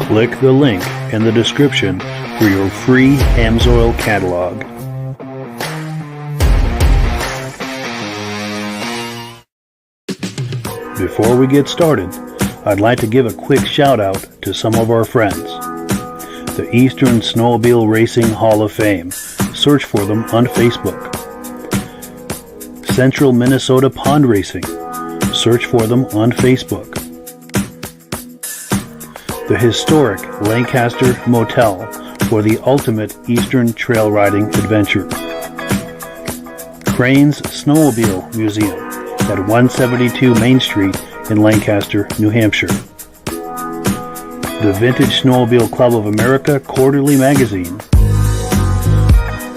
Click the link in the description for your free Amsoil catalog. Before we get started, I'd like to give a quick shout out to some of our friends. The Eastern Snowmobile Racing Hall of Fame. Search for them on Facebook. Central Minnesota Pond Racing. Search for them on Facebook. The historic Lancaster Motel for the ultimate Eastern trail riding adventure. Crane's Snowmobile Museum at 172 Main Street in Lancaster, New Hampshire. The Vintage Snowmobile Club of America Quarterly Magazine.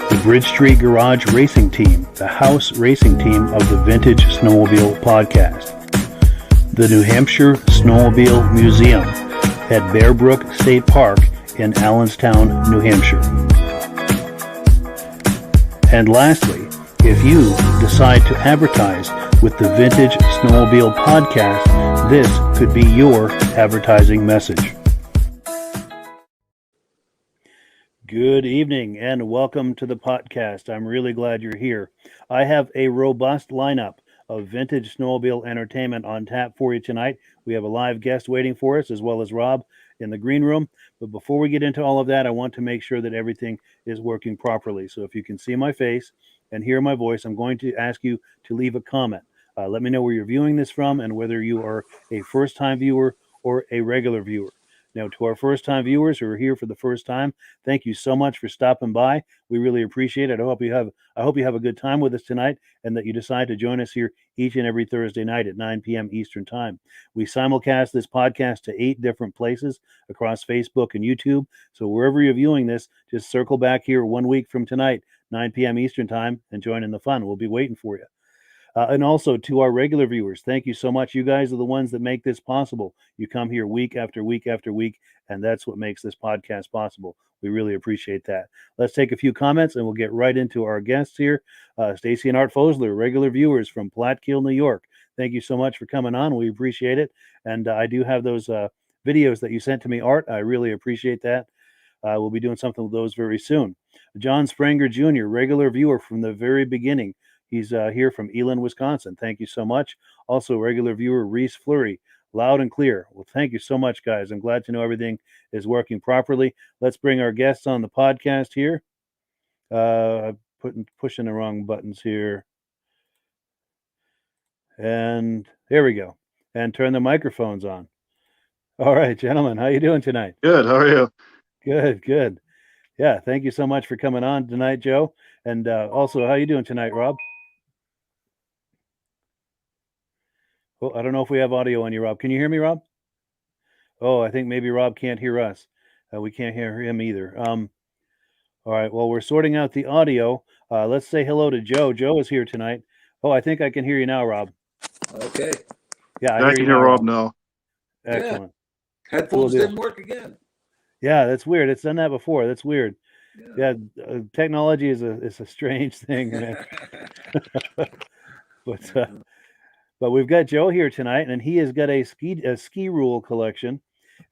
The Bridge Street Garage Racing Team, the house racing team of the Vintage Snowmobile Podcast. The New Hampshire Snowmobile Museum at Bear Brook State Park in Allenstown, New Hampshire. And lastly, if you decide to advertise with the Vintage Snowmobile Podcast, this could be your advertising message. Good evening and welcome to the podcast. I'm really glad you're here. I have a robust lineup of vintage snowmobile entertainment on tap for you tonight. We have a live guest waiting for us, as well as Rob in the green room. But before we get into all of that, I want to make sure that everything is working properly. So if you can see my face and hear my voice, I'm going to ask you to leave a comment. Let me know where you're viewing this from and whether you are a first-time viewer or a regular viewer. Now, to our first-time viewers who are here for the first time, thank you so much for stopping by. We really appreciate it. I hope you have a good time with us tonight, and that you decide to join us here each and every Thursday night at 9 p.m. Eastern Time. We simulcast this podcast to 8 different places across Facebook and YouTube. So wherever you're viewing this, just circle back here 1 week from tonight, 9 p.m. Eastern Time, and join in the fun. We'll be waiting for you. And also to our regular viewers, thank you so much. You guys are the ones that make this possible. You come here week after week after week, and that's what makes this podcast possible. We really appreciate that. Let's take a few comments, and we'll get right into our guests here. Stacy and Art Fosler, regular viewers from Platkill, New York. Thank you so much for coming on. We appreciate it. And I do have those videos that you sent to me, Art. I really appreciate that. We'll be doing something with those very soon. John Spranger Jr., regular viewer from the very beginning. He's here from Eland, Wisconsin. Thank you so much. Also, regular viewer Reese Fleury, loud and clear. Well, thank you so much, guys. I'm glad to know everything is working properly. Let's bring our guests on the podcast here. Pushing the wrong buttons here. And there we go. And turn the microphones on. All right, gentlemen, how you doing tonight? Good. How are you? Good. Yeah, thank you so much for coming on tonight, Joe. And also, how you doing tonight, Rob? Oh, I don't know if we have audio on you, Rob. Can you hear me, Rob? Oh, I think maybe Rob can't hear us. We can't hear him either. All right. Well, we're sorting out the audio. Let's say hello to Joe. Joe is here tonight. Oh, I think I can hear you now, Rob. Okay. Yeah, I I hear can you hear now, Rob Rob. now. Excellent. Headphones Cool deal. didn't work again. Yeah, that's weird. It's done that before. That's weird. Yeah. Yeah, technology is a strange thing, man. But we've got Joe here tonight, and he has got a Skiroule collection,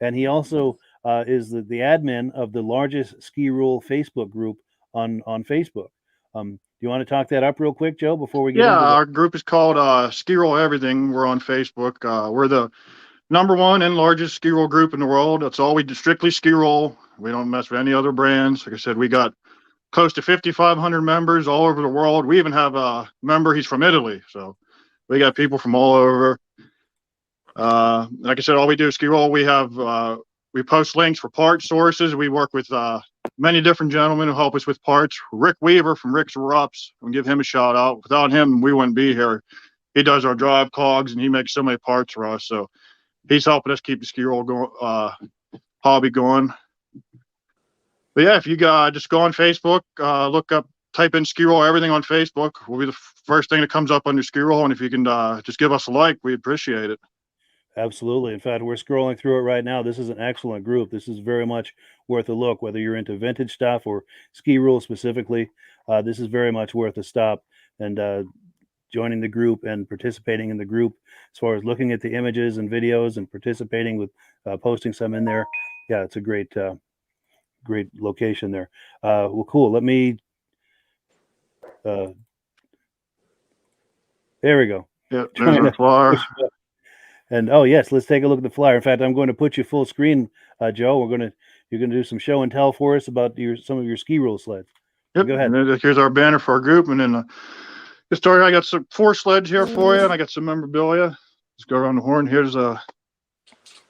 and he also is the admin of the largest Skiroule Facebook group on Facebook. Do you want to talk that up real quick, Joe, before we get Yeah, into our group is called Skiroule Everything. We're on Facebook. We're the #1 and largest ski roll group in the world. That's all we do, strictly ski roll. We don't mess with any other brands. Like I said, we got close to 5,500 members all over the world. We even have a member, he's from Italy. So we got people from all over. Like I said, all we do is ski roll. We have, we post links for part sources. We work with many different gentlemen who help us with parts. Rick Weaver from Rick's Rupps, I'll give him a shout out. Without him, we wouldn't be here. He does our drive cogs and he makes so many parts for us. So he's helping us keep the ski roll hobby going. But yeah, if you just go on Facebook, look up, type in Skiroule Everything on Facebook. Will be the first thing that comes up under Skiroule, and if you can just give us a like, we appreciate it. Absolutely. In fact, we're scrolling through it right now. This is an excellent group. This is very much worth a look, whether you're into vintage stuff or Skiroule specifically. This is very much worth a stop and joining the group and participating in the group as far as looking at the images and videos and participating with posting some in there. Yeah, it's a great location there. Well, cool. Let me. There we go. Yeah, there's our flyer. And oh yes, let's take a look at the flyer. In fact, I'm going to put you full screen, Joe. You're going to do some show and tell for us about some of your Skiroule sleds. Yep. Go ahead. And then here's our banner for our group, and then the story. I got 4 sleds here for you, and I got some memorabilia. Let's go around the horn. Here's a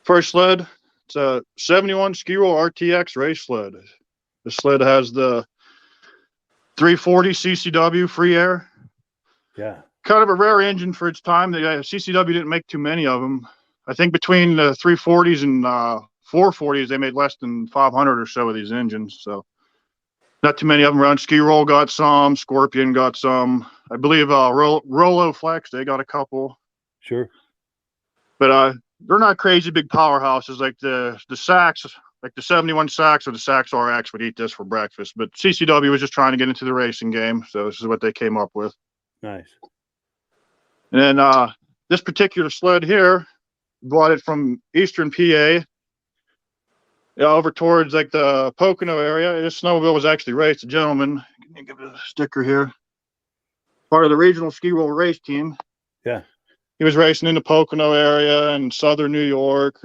first sled. It's a 71 Skiroule RTX race sled. The sled has the 340 CCW free air. Yeah. Kind of a rare engine for its time. The CCW didn't make too many of them. I think between the 340s and 440s, they made less than 500 or so of these engines. So not too many of them around. Skiroule got some. Scorpion got some. I believe Rollo Flex, they got a couple. Sure. But they're not crazy big powerhouses like the Sax, like the 71 Sax or the Sax RX would eat this for breakfast. But CCW was just trying to get into the racing game. So this is what they came up with. Nice. And then this particular sled here, bought it from Eastern PA, over towards like the Pocono area. This snowmobile was actually raced. A gentleman, can you give it a sticker here? Part of the regional Skiroule race team. Yeah. He was racing in the Pocono area and southern New York.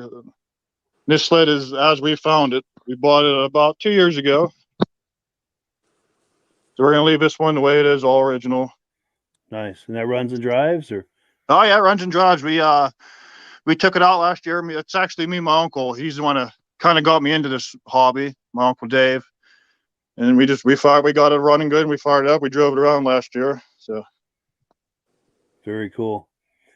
This sled is as we found it. We bought it about 2 years ago. So we're gonna leave this one the way it is, all original. Nice. And that runs and drives, or? Oh yeah, runs and drives. We took it out last year. It's actually me and my uncle. He's the one that kind of got me into this hobby, my Uncle Dave. And we got it running good and we fired it up. We drove it around last year. So Very cool.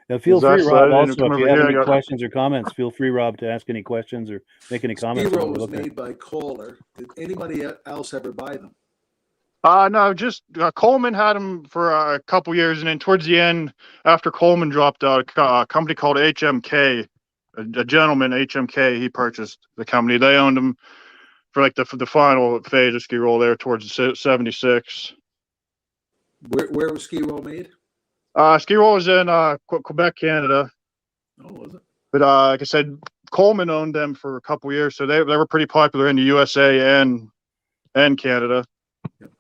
Now feel free, Rob, also, if you have any here, questions or comments, feel free, Rob, to ask any questions or make any comments. Skiroule was made by Kohler. Did anybody else ever buy them? No, just Coleman had them for a couple years, and then towards the end, after Coleman dropped out, a company called HMK, a gentleman, HMK, he purchased the company. They owned them for like the final phase of Skiroule there towards the 76. Where was Skiroule made? Skiroule was in Quebec, Canada. Oh, was it? But like I said, Coleman owned them for a couple years, so they were pretty popular in the USA and Canada. Yep.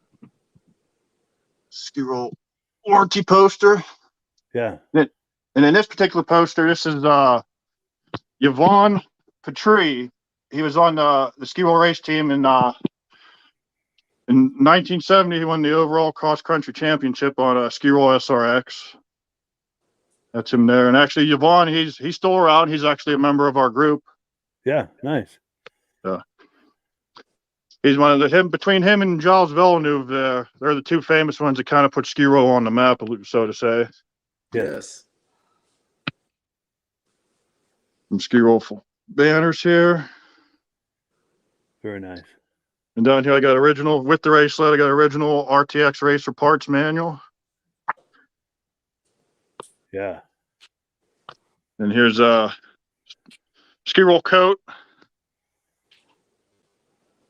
Skiroule warranty poster. Yeah. And in this particular poster, this is Yvon Petrie. He was on the Skiroule race team in 1970. He won the overall cross country championship on a Skiroule SRX. That's him there. And actually, Yvon, he's still around. He's actually a member of our group. Yeah. Nice. He's one of between him and Giles Villeneuve, they're the two famous ones that kind of put Skiroule on the map, so to say. Yes. Some Skiroule banners here. Very nice. And down here I got original, with the race sled, I got original RTX Racer parts manual. Yeah. And here's a Skiroule coat.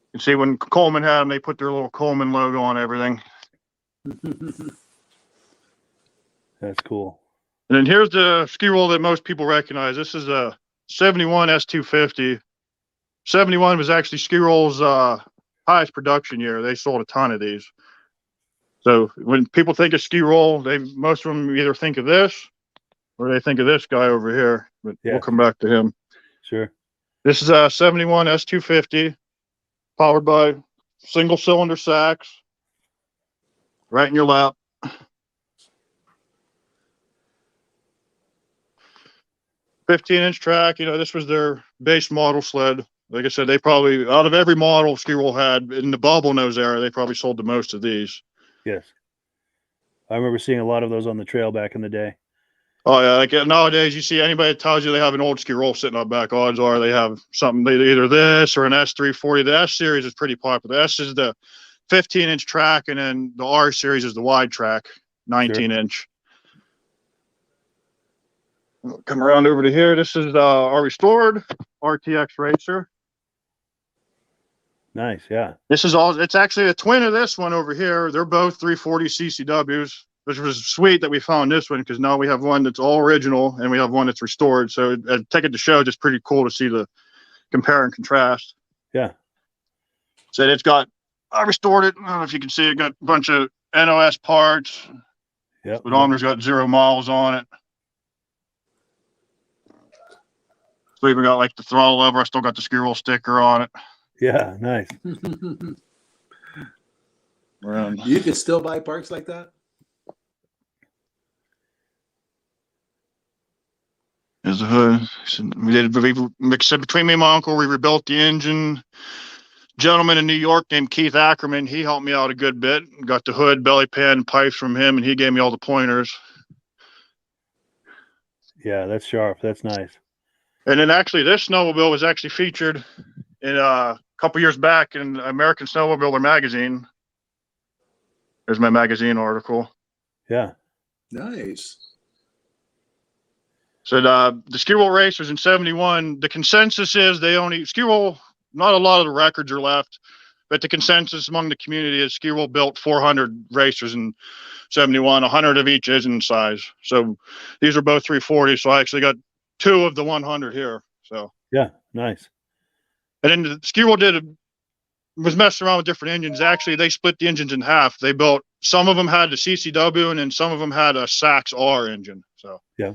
You can see when Coleman had them, they put their little Coleman logo on everything. That's cool. And then here's the Skiroule that most people recognize. This is a 71 S250. 71 was actually Skiroule's highest production year. They sold a ton of these. So when people think of Skiroule, most of them either think of this or they think of this guy over here. But we'll come back to him. Sure. This is a 71 S250 powered by single cylinder sacks. Right in your lap. 15-inch track. You know, this was their base model sled. Like I said, they probably, out of every model Skiroule had in the bubble nose era, they probably sold the most of these. Yes. I remember seeing a lot of those on the trail back in the day. Oh yeah, like nowadays you see anybody that tells you they have an old Skiroule sitting out back, odds are they have something, either this or an S340. The S series is pretty popular. The S is the 15-inch track, and then the R series is the wide track, 19-inch. Sure. Come around over to here. This is our restored RTX Racer. Nice, yeah. This is all, it's actually a twin of this one over here. They're both 340 CCWs, which was sweet that we found this one because now we have one that's all original and we have one that's restored. So take it to show, just pretty cool to see the compare and contrast. Yeah. So it's got, I restored it. I don't know if you can see it, got a bunch of NOS parts. Yep. Speedometer's got 0 miles on it. So even got like the throttle lever. I still got the Skiroule sticker on it. Yeah, nice. You can still buy parts like that? There's the hood. Between me and my uncle, we rebuilt the engine. Gentleman in New York named Keith Ackerman, he helped me out a good bit. Got the hood, belly pan, pipes from him, and he gave me all the pointers. Yeah, that's sharp. That's nice. And then actually this snowmobile was actually featured in a couple years back in American Snowmobiler magazine. There's my magazine article. Yeah. Nice. So the Skiroule racers in 71, the consensus is Skiroule, not a lot of the records are left, but the consensus among the community is Skiroule built 400 racers in 71, 100 of each engine size. So these are both 340. So I actually got 2 of the 100 here. So yeah, nice. And then the Skiroule was messing around with different engines. Actually, they split the engines in half. They built, some of them had the CCW, and then some of them had a Sachs R engine. So yeah.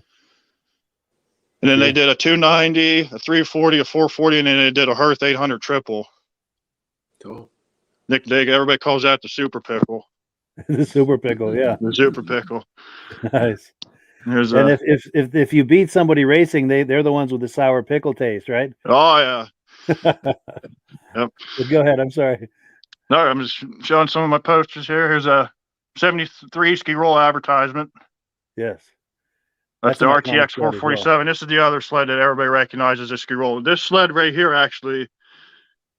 And then they did a 290, a 340, a 440, and then they did a Hearth 800 triple. Cool. Everybody calls that the Super Pickle. The Super Pickle, yeah. The Super Pickle. Nice. And if you beat somebody racing, they're the ones with the sour pickle taste, right? Oh yeah. Yep. But go ahead. I'm sorry. No, I'm just showing some of my posters here. Here's a 73 Skiroule advertisement. Yes. That's the RTX 447. Well. This is the other sled that everybody recognizes as Skiroule. This sled right here, actually,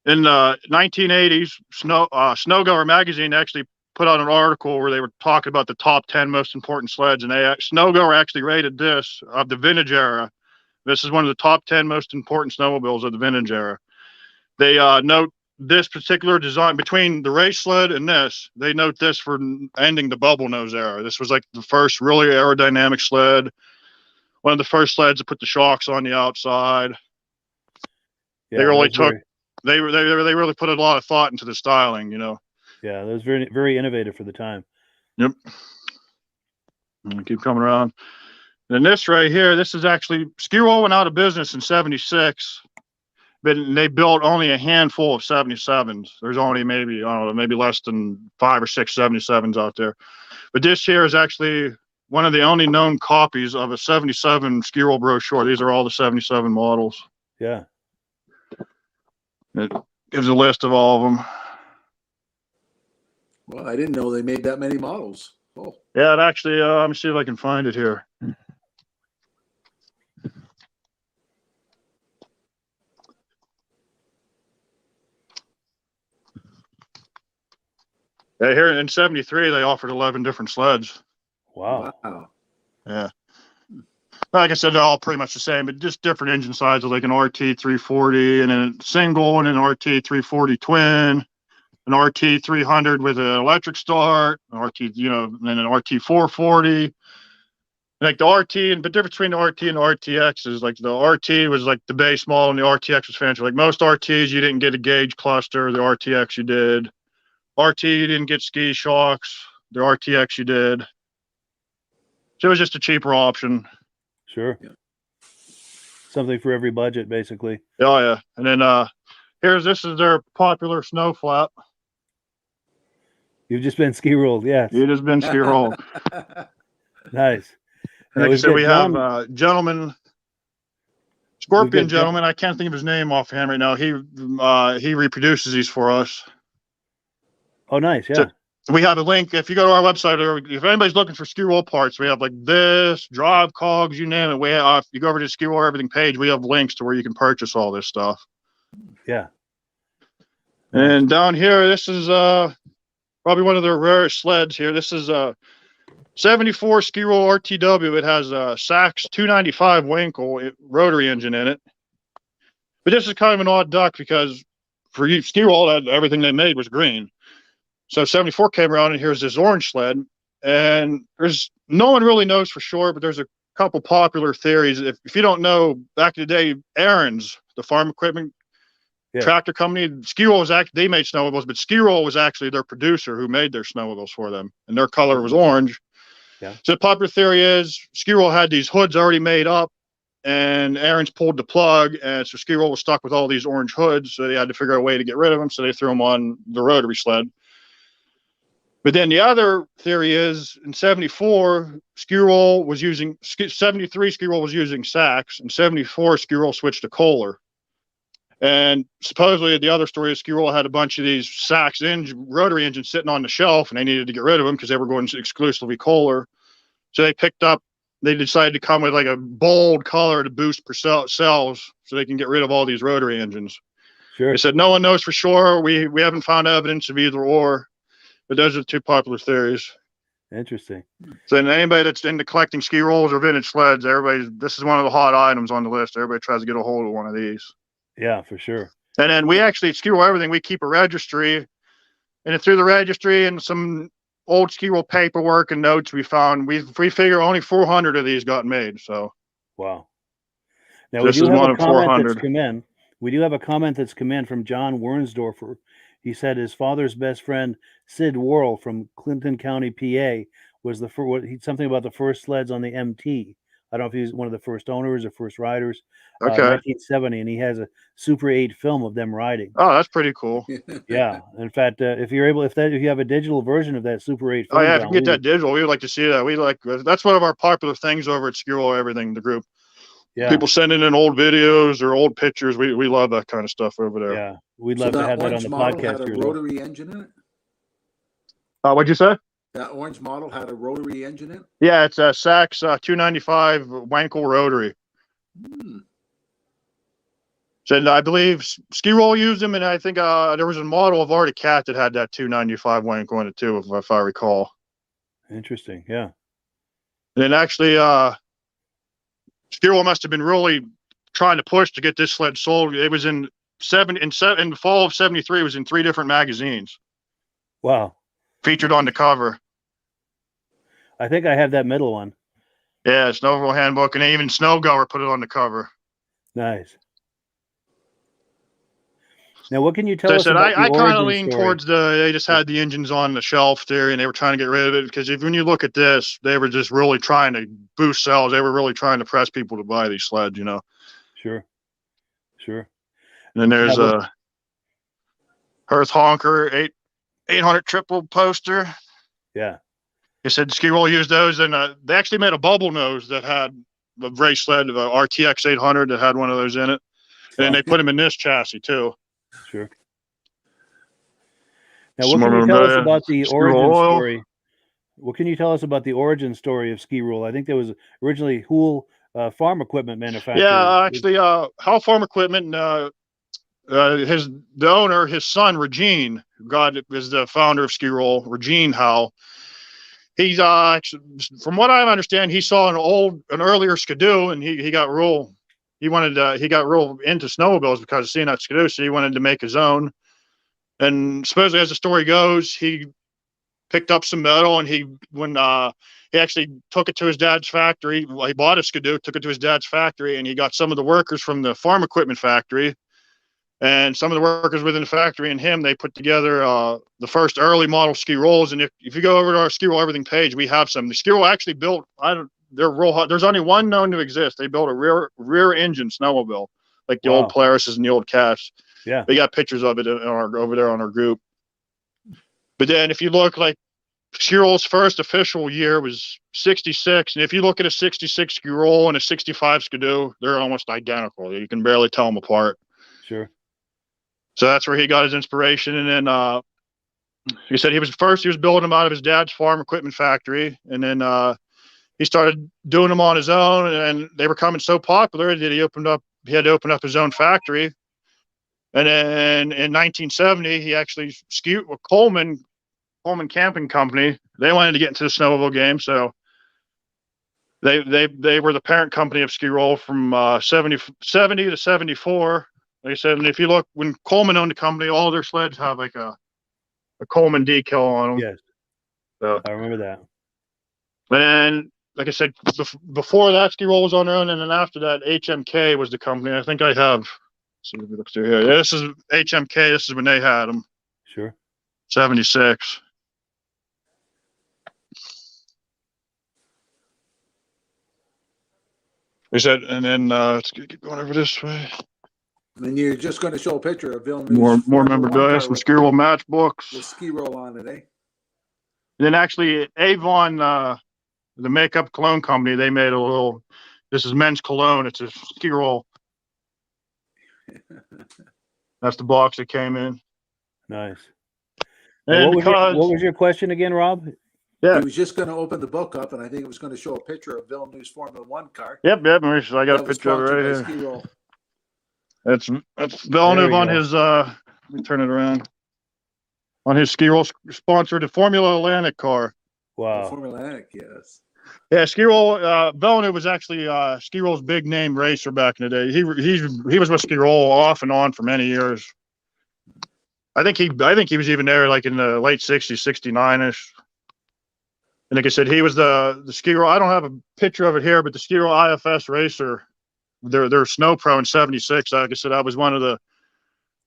in the 1980s, Snowgoer magazine actually put out an article where they were talking about the top 10 most important sleds, and Snowgoer actually rated this of the vintage era. This is one of the top 10 most important snowmobiles of the vintage era. They note this particular design between the race sled and this. They note this for ending the bubble nose era. This was like the first really aerodynamic sled. One of the first sleds to put the shocks on the outside. Yeah, they really they really put a lot of thought into the styling, you know. Yeah, that was very, very innovative for the time. Yep. Keep coming around. And this right here, this is actually, Skiroule went out of business in 76, but they built only a handful of 77s. There's only maybe, I don't know, maybe less than 5 or 6 77s out there. But this here is actually one of the only known copies of a 77 Skiroule brochure. These are all the 77 models. Yeah. It gives a list of all of them. Well, I didn't know they made that many models. Oh. Yeah, it actually, let me see if I can find it here. Yeah, here in 73, they offered 11 different sleds. Wow. Wow. Yeah. Like I said, they're all pretty much the same, but just different engine sizes, like an RT 340 and a single, and an RT 340 twin, an RT 300 with an electric start, an RT, and then an RT 440. Like the RT, and the difference between the RT and the RTX is like the RT was like the base model and the RTX was fancy. Like most RTs, you didn't get a gauge cluster. The RTX you did. RT, you didn't get ski shocks. The RTX you did. So it was just a cheaper option. Sure. Yeah. Something for every budget, basically. Oh yeah. And then this is their popular snow flap. You've just been ski-rolled, yes. It has been Skiroule. Nice. Now, Like I we've said, got we John- have gentleman, Scorpion We've got gentleman. I can't think of his name offhand right now. He reproduces these for us. Oh, nice. Yeah. So we have a link. If you go to our website, or if anybody's looking for Skiroule parts, we have like this, drive cogs, you name it. We have, if you go over to the Skiroule Everything page, we have links to where you can purchase all this stuff. Yeah. And down here, this is probably one of their rarest sleds here. This is 74 Skiroule RTW. It has a Sachs 295 Wankel rotary engine in it. But this is kind of an odd duck because for Skiroule, everything they made was green. So 74 came around, and here's this orange sled. And there's no one really knows for sure, but there's a couple popular theories. If you don't know, back in the day, Aaron's, the farm equipment tractor company, Skiroule was actually, they made snowmobiles, but Skiroule was actually their producer who made their snowmobiles for them, and their color was orange. Yeah. So the popular theory is Skiroule had these hoods already made up, and Aaron's pulled the plug, and so Skiroule was stuck with all these orange hoods, so they had to figure out a way to get rid of them, so they threw them on the rotary sled. But then the other theory is in 74, Skiroule was using, 73 Skiroule was using Sachs, and 74 Skiroule switched to Kohler. And supposedly the other story is Skiroule had a bunch of these Sachs rotary engines sitting on the shelf, and they needed to get rid of them because they were going exclusively Kohler. So they decided to come with like a bold color to boost sales so they can get rid of all these rotary engines. Sure. They said no one knows for sure. We haven't found evidence of either or, but those are the two popular theories. Interesting. So anybody that's into collecting Skiroules or vintage sleds, this is one of the hot items on the list. Everybody tries to get a hold of one of these. Yeah, for sure. And then we actually, at Skiroule Everything, we keep a registry. And through the registry and some old Skiroule paperwork and notes we found, we figure only 400 of these got made. So, wow. Now, this is one of 400. We do have a comment that's come in from John Wernsdorfer. He said his father's best friend, Sid Worrell from Clinton County, PA, was something about the first sleds on the MT. I don't know if he was one of the first owners or first riders. Okay. 1970, and he has a Super 8 film of them riding. Oh, that's pretty cool. Yeah. In fact, if you have a digital version of that Super 8 film, oh yeah, if you get that digital, we would like to see that. That's one of our popular things over at Skiroule Everything, the group. Yeah. People sending in old videos or old pictures. We love that kind of stuff over there. Yeah, we'd love to have that on the podcast. Had a rotary engine in it? What'd you say? That orange model had a rotary engine in it? Yeah, it's a Sachs 295 Wankel rotary. So I believe Skiroule used them, and I think there was a model of Arctic Cat that had that 295 Wankel in it too, if I recall. Interesting, yeah. And then actually, Skiroule must have been really trying to push to get this sled sold. It was in the fall of 73. It was in 3 different magazines. Wow. Featured on the cover. I think I have that middle one. Yeah, Snowmobile Handbook, and even Snowgoer put it on the cover. Nice. Now, what can you tell us about I kind of lean towards they just had the engines on the shelf theory, and they were trying to get rid of it because when you look at this, they were just really trying to boost sales. They were really trying to press people to buy these sleds, Sure. And then there's a Hearth Honker 800 triple poster. Yeah. They said Skiroule used those, and they actually made a bubble nose that had a race sled, of a RTX 800 that had one of those in it. And they put them in this chassis too. Sure. Now, what can you tell us about the origin story? What can you tell us about the origin story of Skiroule? I think there was originally Houle farm equipment manufacturer. Yeah, actually, Houle Farm Equipment. The owner, his son Regine, God is the founder of Skiroule, or Gene Howe. He's actually, from what I understand, he saw an earlier Skidoo, and he got real into snowmobiles because of seeing that Skidoo, so he wanted to make his own. And supposedly, as the story goes, he picked up some metal, and he actually took it to his dad's factory. Well, he bought a Skidoo, took it to his dad's factory, and he got some of the workers from the farm equipment factory, and some of the workers within the factory and him, they put together the first early model Skiroules. And if you go over to our Skiroule Everything page, we have some. The Skiroule actually built, there's only one known to exist. They built a rear engine snowmobile, like the old Polaris's and the old Cats. Yeah. They got pictures of it over there on our group. But then if you look, like, Skiroule's first official year was 66. And if you look at a 66 Skiroule and a 65 Skidoo, they're almost identical. You can barely tell them apart. Sure. So that's where he got his inspiration. And then he said he was building them out of his dad's farm equipment factory. And then he started doing them on his own, and they were becoming so popular that he had to open up his own factory. And then in 1970, he actually with Coleman Camping Company. They wanted to get into the snowmobile game, so they were the parent company of Skiroule from 70 to 74. Like I said, and if you look, when Coleman owned the company, all their sleds have like a Coleman decal on them. Yes. So I remember that. And like I said, before that, Skiroule was on their own, and then after that, HMK was the company. I think I have. See if we look through here. Yeah, this is HMK. This is when they had them. Sure. 76. They said, and then let's keep going over this way. And you're just going to show a picture of Villeneuve's More memorabilia, some Skiroule matchbooks. with Skiroule on it, eh? And then actually, Avon, the makeup cologne company, they made this is men's cologne. It's a Skiroule. That's the box that came in. Nice. And what was your question again, Rob? Yeah, He was just going to open the book up, and I think it was going to show a picture of Villeneuve's Formula One car. Yep. I got a picture of it right here. That's Villeneuve on his. Let me turn it around. On his Skiroule sponsored the Formula Atlantic car. Wow. Formula Atlantic, yes. Yeah, Skiroule. Villeneuve was actually Skiroule's big name racer back in the day. He was with Skiroule off and on for many years. I think he was even there like in the late 60s, 69ish. And like I said, he was the Skiroule. I don't have a picture of it here, but the Skiroule IFS racer, their Snow Pro in 76. Like I said, that was one of the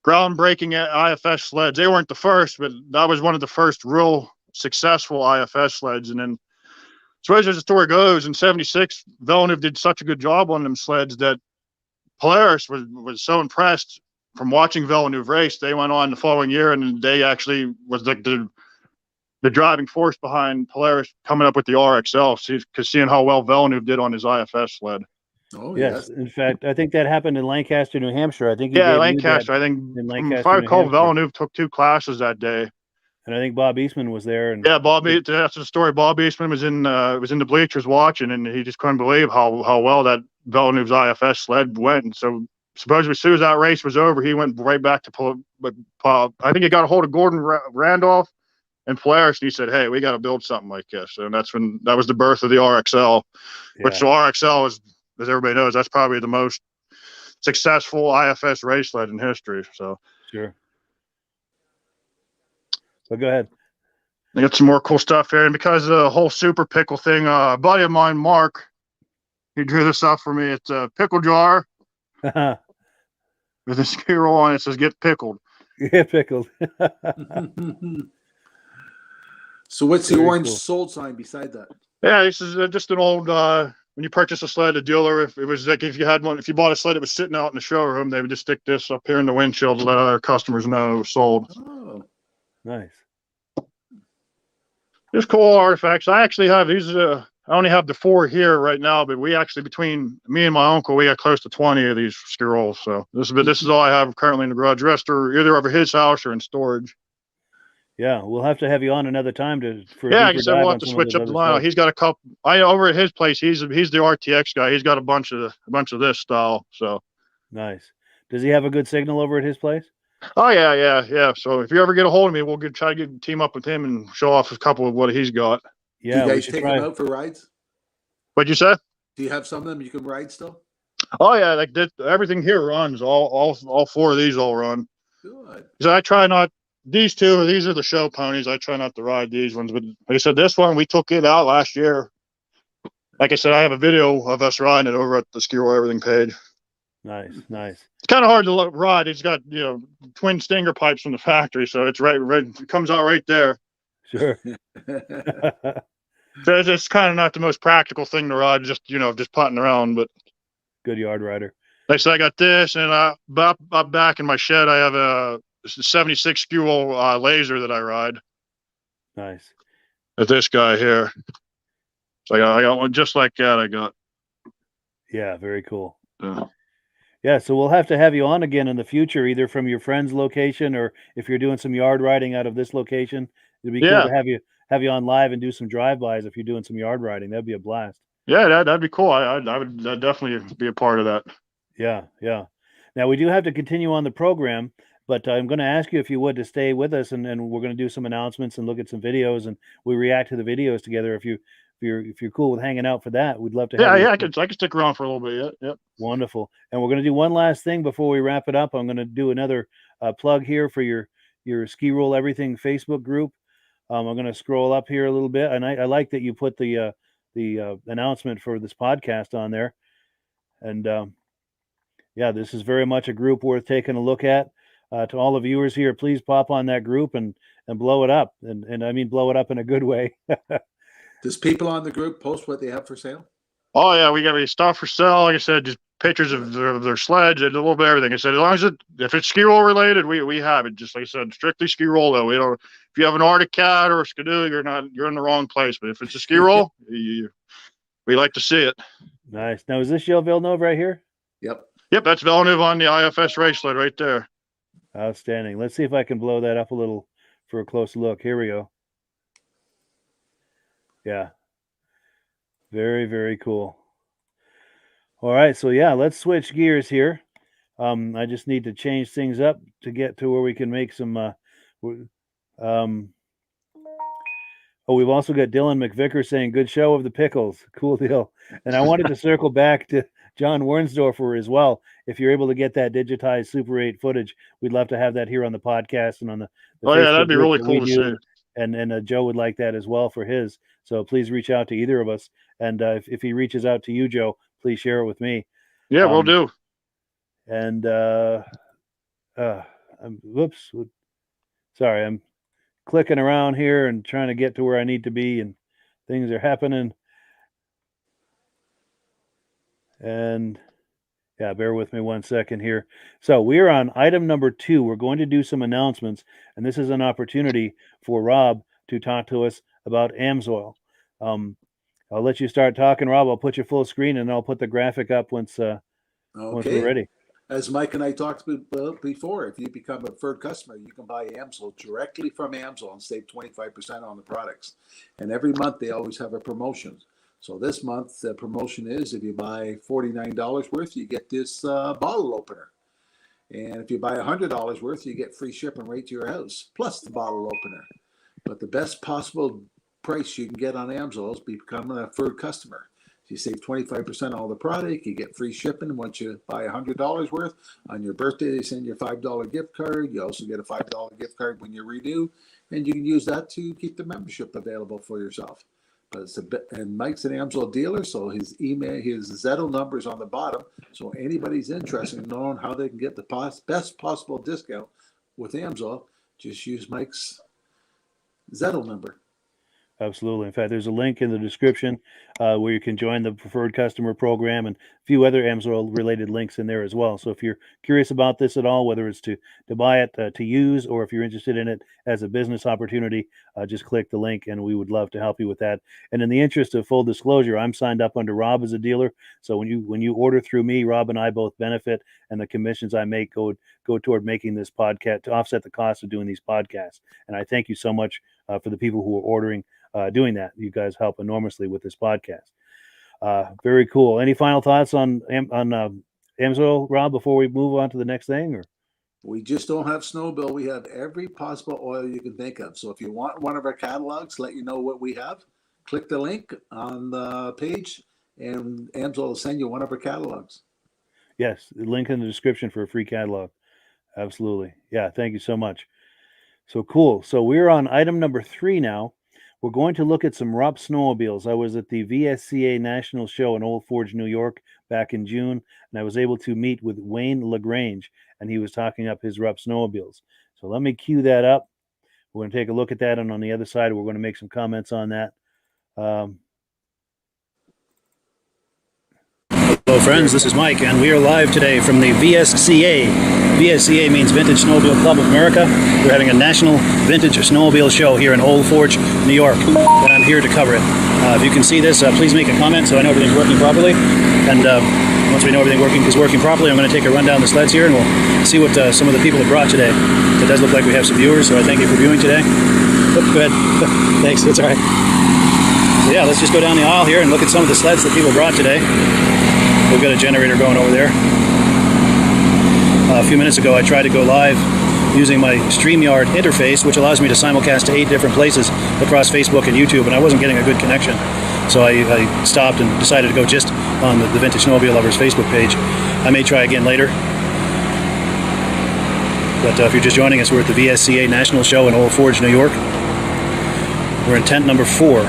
groundbreaking IFS sleds. They weren't the first, but that was one of the first real successful IFS sleds. And then, so as the story goes, in 76, Villeneuve did such a good job on them sleds that Polaris was so impressed from watching Villeneuve race. They went on the following year, and they actually was the driving force behind Polaris coming up with the RXL, because seeing how well Villeneuve did on his IFS sled. Oh, yes. In fact, I think that happened in Lancaster, New Hampshire. I think Lancaster. I think if I recall, Villeneuve took 2 classes that day. And I think Bob Eastman was there. And that's the story. Bob Eastman was in the bleachers watching, and he just couldn't believe how well that Villeneuve's IFS sled went. And so supposedly as soon as that race was over, he went right back to I think he got a hold of Gordon Randolph and Polaris, and he said, "Hey, we got to build something like this." And that was the birth of the RXL, which the RXL is, as everybody knows, that's probably the most successful IFS race sled in history. So sure. So go ahead. I got some more cool stuff here, and because of the whole super pickle thing, a buddy of mine, Mark, he drew this up for me. It's a pickle jar with a Skiroule on it. It says "Get pickled." Get pickled. So what's the orange sold sign beside that? Yeah, this is just an old. When you purchase a sled, a dealer, if it was like if you bought a sled that was sitting out in the showroom, they would just stick this up here in the windshield to let other customers know it was sold. Oh, nice. Just cool artifacts. I actually have these. I only have the 4 here right now, but we actually, between me and my uncle, we got close to 20 of these Skiroules. So this is all I have currently in the garage. The rest are either over his house or in storage. Yeah, we'll have to have you on another time for. Yeah, like I said, we'll have to switch up the lineup. He's got a couple. Over at his place, he's the RTX guy. He's got a bunch of this style. So nice. Does he have a good signal over at his place? Oh yeah. So if you ever get a hold of me, we'll try to team up with him and show off a couple of what he's got. Yeah, Do you we guys should take try. them out for rides? What'd you say? Do you have some of them you can ride still? Oh yeah, like this, everything here runs. All four of these all run. Good. So I try not. These two, these are the show ponies. I try not to ride these ones, but like I said, this one we took it out last year. Like I said, I have a video of us riding it over at the Skiroule Everything page. Nice. It's kind of hard to ride. It's got twin stinger pipes from the factory, so it's right. It comes out right there. Sure. So it's kind of not the most practical thing to ride, just putting around. But Good yard rider. like I said, I got this, and up back in my shed, I have a 76 Skiroule laser that I ride. Nice. With this guy here. So I got one just like that. I got. Yeah, very cool. Yeah. Yeah, so we'll have to have you on again in the future, either from your friend's location or if you're doing some yard riding out of this location. It'd be cool to have you on live and do some drive-bys if you're doing some yard riding. That'd be a blast. Yeah, that'd be cool. I'd definitely be a part of that. Yeah. Now we do have to continue on the program, but I'm going to ask you if you would to stay with us, and we're going to do some announcements and look at some videos, and we react to the videos together. If you're cool with hanging out for that, we'd love to have you. Yeah, I could stick around for a little bit. Yep. Wonderful. And we're going to do one last thing before we wrap it up. I'm going to do another plug here for your Skiroule Everything Facebook group. I'm going to scroll up here a little bit, and I like that you put the announcement for this podcast on there. And yeah, this is very much a group worth taking a look at. To all the viewers here, please pop on that group and blow it up, and I mean blow it up in a good way. Does people on the group post what they have for sale? Oh yeah, we got stuff for sale. Like I said, just pictures of their sleds and a little bit of everything. I said, as long as if it's Skiroule related, we have it. Just like I said, strictly Skiroule though. We don't. If you have an Arctic Cat or a Skidoo, you're in the wrong place. But if it's a Skiroule, we like to see it. Nice. Now is this Gilles Villeneuve right here? Yep. Yep, that's Villeneuve on the IFS race sled right there. Outstanding. Let's see if I can blow that up a little for a close look. Here we go. Yeah. Very, very cool. All right. So yeah, let's switch gears here. I just need to change things up to get to where we can make some, we've also got Dylan McVicker saying, good show of the pickles. Cool deal. And I wanted to circle back to John Wernsdorfer as well. If you're able to get that digitized Super 8 footage, we'd love to have that here on the podcast and on the yeah, that'd be really cool to see. And Joe would like that as well for his. So please reach out to either of us. And if he reaches out to you, Joe, please share it with me. Yeah, we'll do. And whoops. Sorry, I'm clicking around here and trying to get to where I need to be, and things are happening. And yeah, bear with me 1 second here. So we are on item number 2. We're going to do some announcements, and this is an opportunity for Rob to talk to us about AMSOIL. I'll let you start talking, Rob. I'll put you full screen, and I'll put the graphic up once we're ready. As Mike and I talked about before, if you become a preferred customer, you can buy AMSOIL directly from AMSOIL and save 25% on the products. And every month they always have a promotion. So this month the promotion is if you buy $49 worth, you get this bottle opener. And if you buy $100 worth, you get free shipping right to your house, plus the bottle opener. But the best possible price you can get on AMSOIL is becoming a preferred customer. You save 25% on all the product, you get free shipping once you buy $100 worth. On your birthday, they send you a $5 gift card. You also get a $5 gift card when you renew, and you can use that to keep the membership available for yourself. But it's and Mike's an AMSOIL dealer, so his Zettel number is on the bottom. So anybody's interested in knowing how they can get the best possible discount with AMSOIL, just use Mike's Zettel number. Absolutely. In fact, there's a link in the description where you can join the preferred customer program, and a few other AMSOIL related links in there as well. So if you're curious about this at all, whether it's to buy it to use, or if you're interested in it as a business opportunity, just click the link and we would love to help you with that. And in the interest of full disclosure, I'm signed up under Rob as a dealer. So when you order through me, Rob and I both benefit, and the commissions I make go toward making this podcast to offset the cost of doing these podcasts. And I thank you so much for the people who are ordering. Doing that. You guys help enormously with this podcast. Very cool. Any final thoughts on AMSOIL, Rob, before we move on to the next thing? Or We just don't have snowmobile. We have every possible oil you can think of. So if you want one of our catalogs, let you know what we have, click the link on the page and AMSOIL will send you one of our catalogs. Yes, the link in the description for a free catalog. Absolutely. Yeah, thank you so much. So cool. So we're on item number 3 now. We're going to look at some Rupp snowmobiles. I was at the VSCA National Show in Old Forge, New York back in June, and I was able to meet with Wayne LaGrange, and he was talking up his Rupp snowmobiles. So let me cue that up. We're going to take a look at that, and on the other side, we're going to make some comments on that. Hello, friends. This is Mike, and we are live today from the VSCA. VSCA means Vintage Snowmobile Club of America. We're having a national vintage snowmobile show here in Old Forge, New York, and I'm here to cover it. If you can see this, please make a comment so I know everything's working properly. And once we know everything is working properly, I'm going to take a run down the sleds here, and we'll see what some of the people have brought today. It does look like we have some viewers, so I thank you for viewing today. Oh, go ahead. Thanks. That's all right. So yeah, let's just go down the aisle here and look at some of the sleds that people brought today. We've got a generator going over there. A few minutes ago, I tried to go live using my StreamYard interface, which allows me to simulcast to 8 different places across Facebook and YouTube, and I wasn't getting a good connection. So I stopped and decided to go just on the Vintage Snowmobile Lovers Facebook page. I may try again later. But if you're just joining us, we're at the VSCA National Show in Old Forge, New York. We're in tent number 4.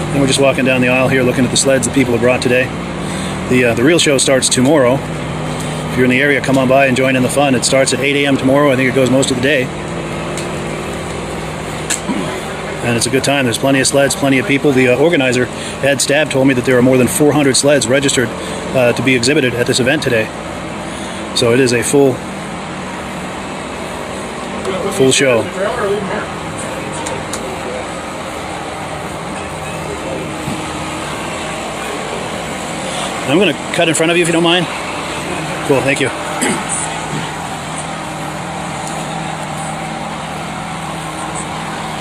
And we're just walking down the aisle here looking at the sleds that people have brought today. The real show starts tomorrow. If you're in the area, come on by and join in the fun. It starts at 8 a.m. tomorrow. I think it goes most of the day. And it's a good time. There's plenty of sleds, plenty of people. The organizer, Ed Stab, told me that there are more than 400 sleds registered to be exhibited at this event today. So it is a full show. I'm going to cut in front of you if you don't mind. Cool, thank you.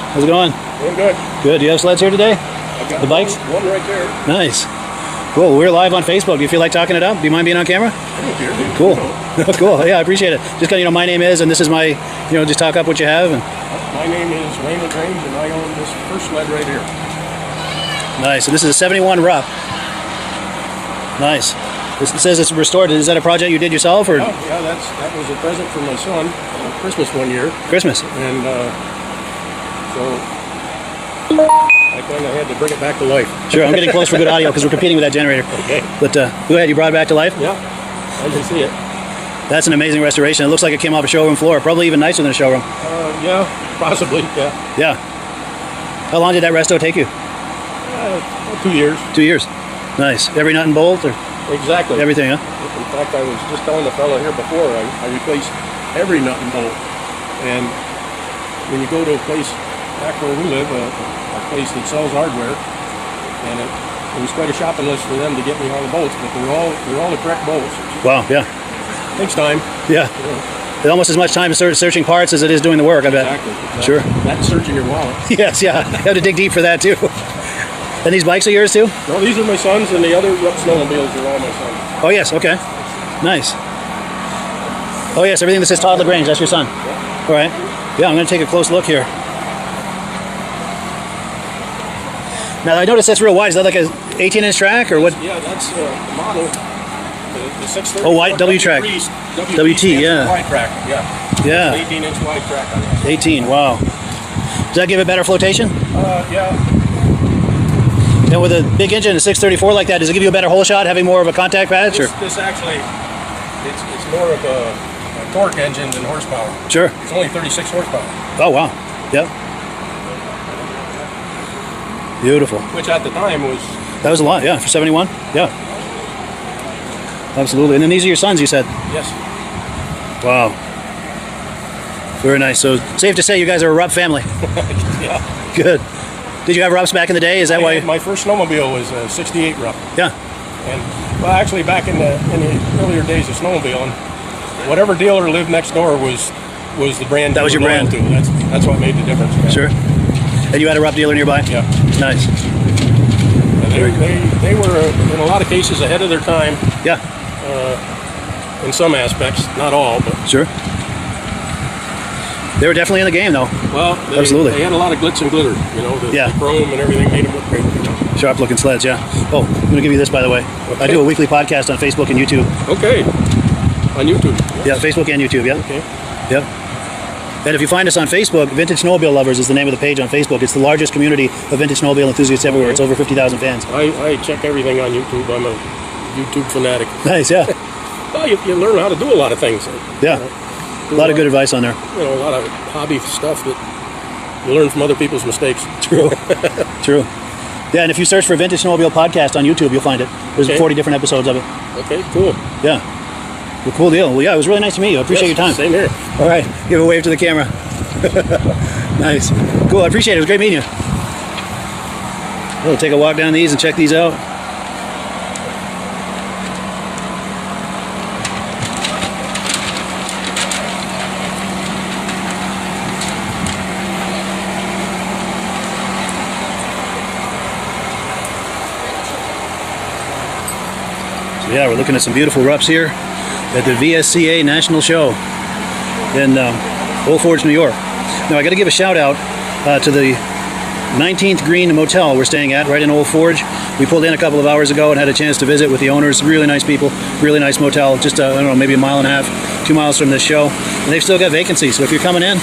How's it going? Doing good. Good. Do you have sleds here today? I've got the bikes? One right there. Nice. Cool. We're live on Facebook. Do you feel like talking it up? Do you mind being on camera? Cool. Cool. Yeah, I appreciate it. Just kind of, my name is, and this is my, just talk up what you have. And my name is Wayne LaGrange, and I own this first sled right here. Nice. So this is a 71 Rupp. Nice. It says it's restored. Is that a project you did yourself, or? Oh, yeah, that was a present from my son for Christmas one year. Christmas. And so I kind of had to bring it back to life. Sure, I'm getting close for good audio because we're competing with that generator. Okay. But go ahead, you brought it back to life? Yeah, I can see it. That's an amazing restoration. It looks like it came off a showroom floor, probably even nicer than a showroom. Yeah, possibly, yeah. Yeah. How long did that resto take you? 2 years. 2 years. Nice. Every nut and bolt? Or exactly. Everything, huh? In fact, I was just telling the fellow here before, I replaced every nut and bolt. And when you go to a place back where we live, a place that sells hardware, and it was quite a shopping list for them to get me all the bolts, but they're all the correct bolts. Wow, yeah. Takes time. Yeah. It's almost as much time searching parts as it is doing the work, I bet. Exactly. Sure. That's searching your wallet. Yes, yeah. You have to dig deep for that, too. And these bikes are yours, too? No, these are my sons, and the other Rupp snowmobiles are all my sons. Oh, yes, okay. Nice. Oh, yes, everything that says Todd LaGrange, that's your son. Yeah. All right. Yeah, I'm going to take a close look here. Now, I noticed that's real wide. Is that like a 18-inch track, or what? Yeah, that's the model. The 630. Oh, wide W track. WT, yeah. Wide track, yeah. Yeah. 18-inch wide track on that. 18, wow. Does that give it better flotation? Yeah. And with a big engine, a 634 like that, does it give you a better hole shot, having more of a contact patch? This actually, it's more of a torque engine than horsepower. Sure. It's only 36 horsepower. Oh, wow. Yep. Beautiful. Which at the time was... That was a lot, yeah, for 71. Yeah. Absolutely. And then these are your sons, you said? Yes. Wow. Very nice. So safe to say you guys are a Rupp family. Yeah. Good. Did you have Rupps back in the day? Is that why? My first snowmobile was a 68 Rupp. Yeah. And well, actually, back in the earlier days of snowmobiling, whatever dealer lived next door was the brand. That was your brand. To. That's what made the difference. Yeah. Sure. And you had a Rupp dealer nearby? Yeah. Nice. And they were in a lot of cases ahead of their time. Yeah. in some aspects, not all, but Sure. They were definitely in the game, though. well, Absolutely. They had a lot of glitz and glitter. You know, the Yeah. chrome and everything made them look great. You know. Sharp-looking sleds, yeah. Oh, I'm going to give you this, by the way. I do a weekly podcast on Facebook and YouTube. Okay. On YouTube. Yeah, Facebook and YouTube, yeah. Okay. Yep. And if you find us on Facebook, Vintage Snowmobile Lovers is the name of the page on Facebook. It's the largest community of vintage snowmobile enthusiasts everywhere. It's over 50,000 fans. I check everything on YouTube. I'm a YouTube fanatic. Nice, yeah. Well, you learn how to do a lot of things. Yeah. A lot of good advice on there. You know, a lot of hobby stuff that you learn from other people's mistakes. True. True. Yeah, and if you search for Vintage Snowmobile Podcast on YouTube, you'll find it. There's Okay. 40 different episodes of it. Okay, cool. Yeah. Well, cool deal. Well, yeah, it was really nice to meet you. I appreciate Yes, your time. Same here. All right. Give a wave to the camera. Nice. Cool. I appreciate it. It was great meeting you. We'll take a walk down these and check these out. So yeah, we're looking at some beautiful Rupps here at the VSCA National Show in Old Forge, New York. Now I got to give a shout out to the 19th Green Motel we're staying at right in Old Forge. We pulled in a couple of hours ago and had a chance to visit with the owners. Really nice people, really nice motel. Just I don't know, maybe a mile and a half, 2 miles from this show. And they've still got vacancies. So if you're coming in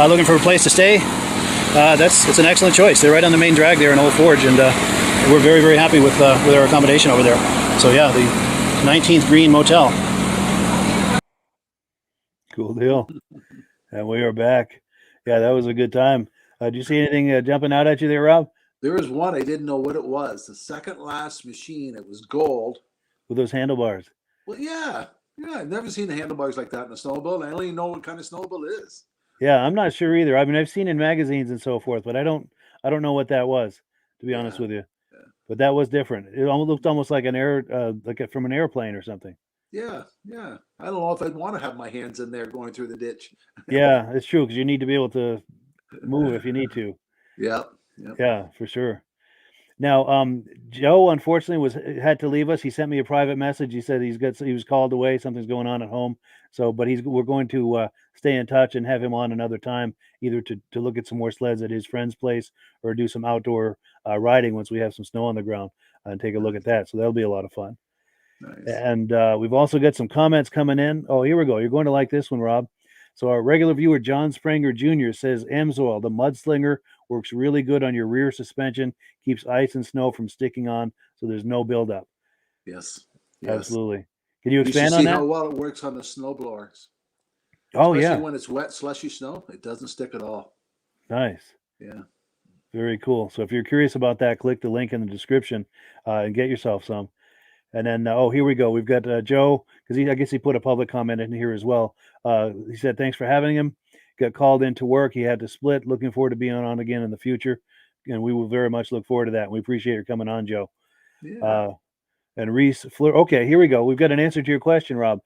looking for a place to stay, it's an excellent choice. They're right on the main drag there in Old Forge, and we're very, very happy with our accommodation over there. So yeah, the 19th Green Motel. Cool deal. And we are back. Yeah, that was a good time. Did you see anything jumping out at you there, Rob? There was one I didn't know what it was. The second last machine, it was gold. With those handlebars. Well, yeah. I've never seen the handlebars like that in a snowmobile. I don't even know what kind of snowmobile it is. Yeah, I'm not sure either. I mean, I've seen in magazines and so forth, but I don't know what that was, to be honest with you. Yeah. But that was different. It looked almost like from an airplane or something. Yeah. I don't know if I'd want to have my hands in there going through the ditch. Yeah, it's true, because you need to be able to move if you need to. Yep. Yeah, for sure. Now, Joe unfortunately had to leave us. He sent me a private message. He said he was called away. Something's going on at home. So, but we're going to stay in touch and have him on another time, either to look at some more sleds at his friend's place or do some outdoor riding once we have some snow on the ground and take a look at that. So that'll be a lot of fun. Nice. And we've also got some comments coming in. Oh, here we go. You're going to like this one, Rob. So our regular viewer, John Springer Jr., says Amsoil, the Mudslinger, works really good on your rear suspension, keeps ice and snow from sticking on, so there's no buildup. Yes. Absolutely. Can you You should expand on see that? how well it works on the snowblowers. Oh, Especially yeah. when it's wet, slushy snow, it doesn't stick at all. Nice. Yeah. Very cool. So if you're curious about that, click the link in the description and get yourself some. And then, here we go. We've got Joe, because I guess he put a public comment in here as well. He said, thanks for having him. Got called into work. He had to split. Looking forward to being on again in the future. And we will very much look forward to that. We appreciate your coming on, Joe. Yeah. And Reese Fleury. Okay, here we go. We've got an answer to your question, Rob.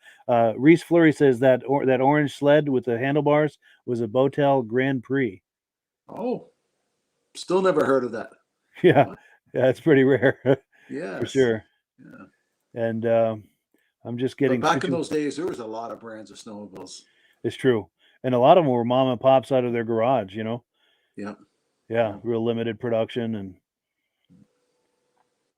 Reese Fleury says that that orange sled with the handlebars was a Botel Grand Prix. Oh, still never heard of that. Yeah, it's pretty rare. Yeah. For sure. Yeah. And I'm just getting But back in those days, there was a lot of brands of snowmobiles. It's true. And a lot of them were mom and pops out of their garage, you know? Yeah. Yeah, real limited production. And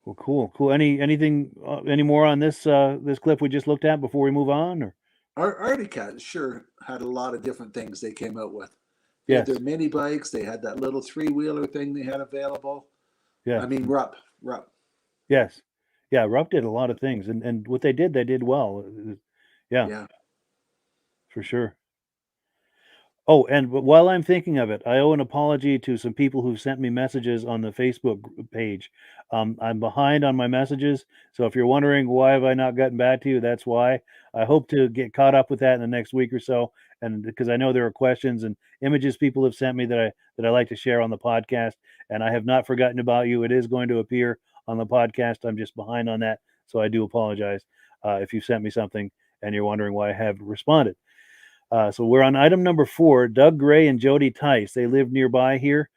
well, cool. Anything any more on this clip we just looked at before we move on? Or Arctic Cat sure had a lot of different things they came out with. They yes, had their mini bikes. They had that little 3-wheeler thing they had available. yeah, I mean, Rupp. yes, yeah. Rupp did a lot of things, and what they did well. Yeah, for sure. Oh, and while I'm thinking of it, I owe an apology to some people who sent me messages on the Facebook page. I'm behind on my messages, so if you're wondering why have I not gotten back to you, that's why. I hope to get caught up with that in the next week or so, and because I know there are questions and images people have sent me that I like to share on the podcast, and I have not forgotten about you. It is going to appear on the podcast. I'm just behind on that, so I do apologize if you sent me something and you're wondering why I haven't responded. So we're on item number 4, Doug Gray and Jodi Tice. They live nearby here.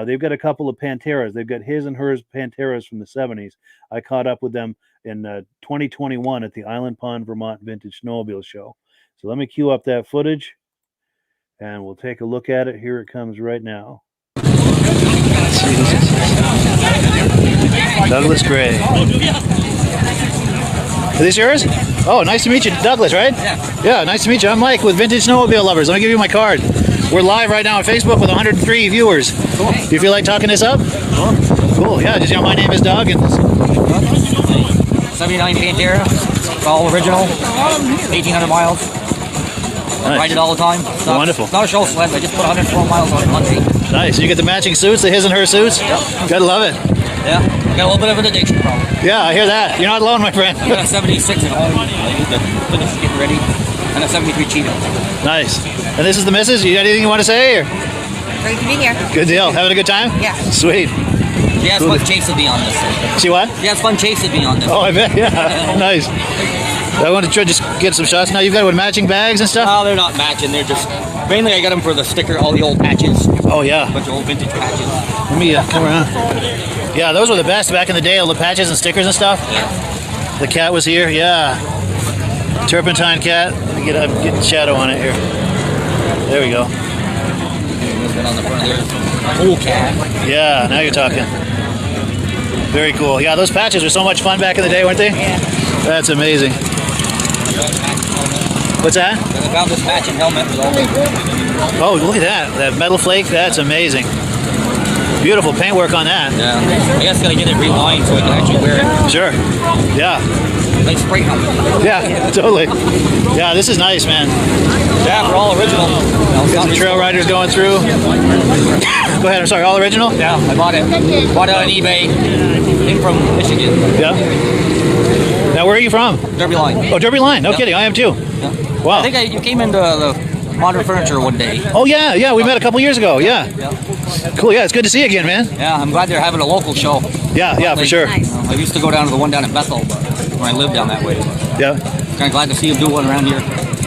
They've got a couple of Panteras. They've got his and hers Panteras from the 70s. I caught up with them in 2021 at the Island Pond, Vermont Vintage Snowmobile Show. So let me cue up that footage, and we'll take a look at it. Here it comes right now. Douglas Gray. Are these yours? Oh, nice to meet you, Douglas, right? Yeah, nice to meet you. I'm Mike with Vintage Snowmobile Lovers. Let me give you my card. We're live right now on Facebook with 103 viewers. Cool. Do you feel like talking this up? Cool, yeah. Just, my name is Doug. And 79 Pantera. It's all original. 1,800 miles. I ride it all the time. Wonderful. It's not a show sled. I just put 112 miles on it Monday. Nice. You get the matching suits, the his and her suits? Yep. Gotta love it. Yeah. I got a little bit of an addiction problem. Yeah, I hear that. You're not alone, my friend. I got a 76 at home. I need to finish getting ready. And a 73 Cheeto. Nice. And this is the missus? You got anything you want to say? Or? Great to be here. Good deal. Having a good time? Yeah. Sweet. She has fun chasing me on this. See what? She has fun chasing me on this. Oh, I bet. Yeah. Nice. I want to try to just get some shots. Now you've got with matching bags and stuff? No, they're not matching. They're just... Mainly I got them for the sticker, all the old patches. Oh, yeah. A bunch of old vintage patches. Let me come around. Yeah, those were the best back in the day, all the patches and stickers and stuff. Yeah. The cat was here, yeah. Turpentine cat. Let me I'm getting shadow on it here. There we go. On the front there. A whole cat. Yeah, now you're talking. Very cool. Yeah, those patches were so much fun back in the day, weren't they? Yeah. That's amazing. What's that? I found this matching helmet with all the... Oh, look at that. That metal flake. That's amazing. Beautiful paintwork on that. Yeah. I guess gotta get it relined so I can actually wear it. Sure. Yeah. Like spray helmet. Yeah, totally. Yeah, this is nice, man. Yeah, we're all original. Got some trail riders going through. Go ahead, I'm sorry, all original? Yeah, I bought it. Bought it on eBay. Came from Michigan. Yeah. Now, where are you from? Derby Line. Oh, Derby Line. No kidding, I am too. Yeah. Wow. I think you came into the Modern Furniture one day. Oh, yeah, we met a couple years ago, yeah. Yeah. Cool, yeah, it's good to see you again, man. Yeah, I'm glad they're having a local show. Yeah, for sure. I used to go down to the one down in Bethel, but when I lived down that way. Yeah. Kind of glad to see them do one around here.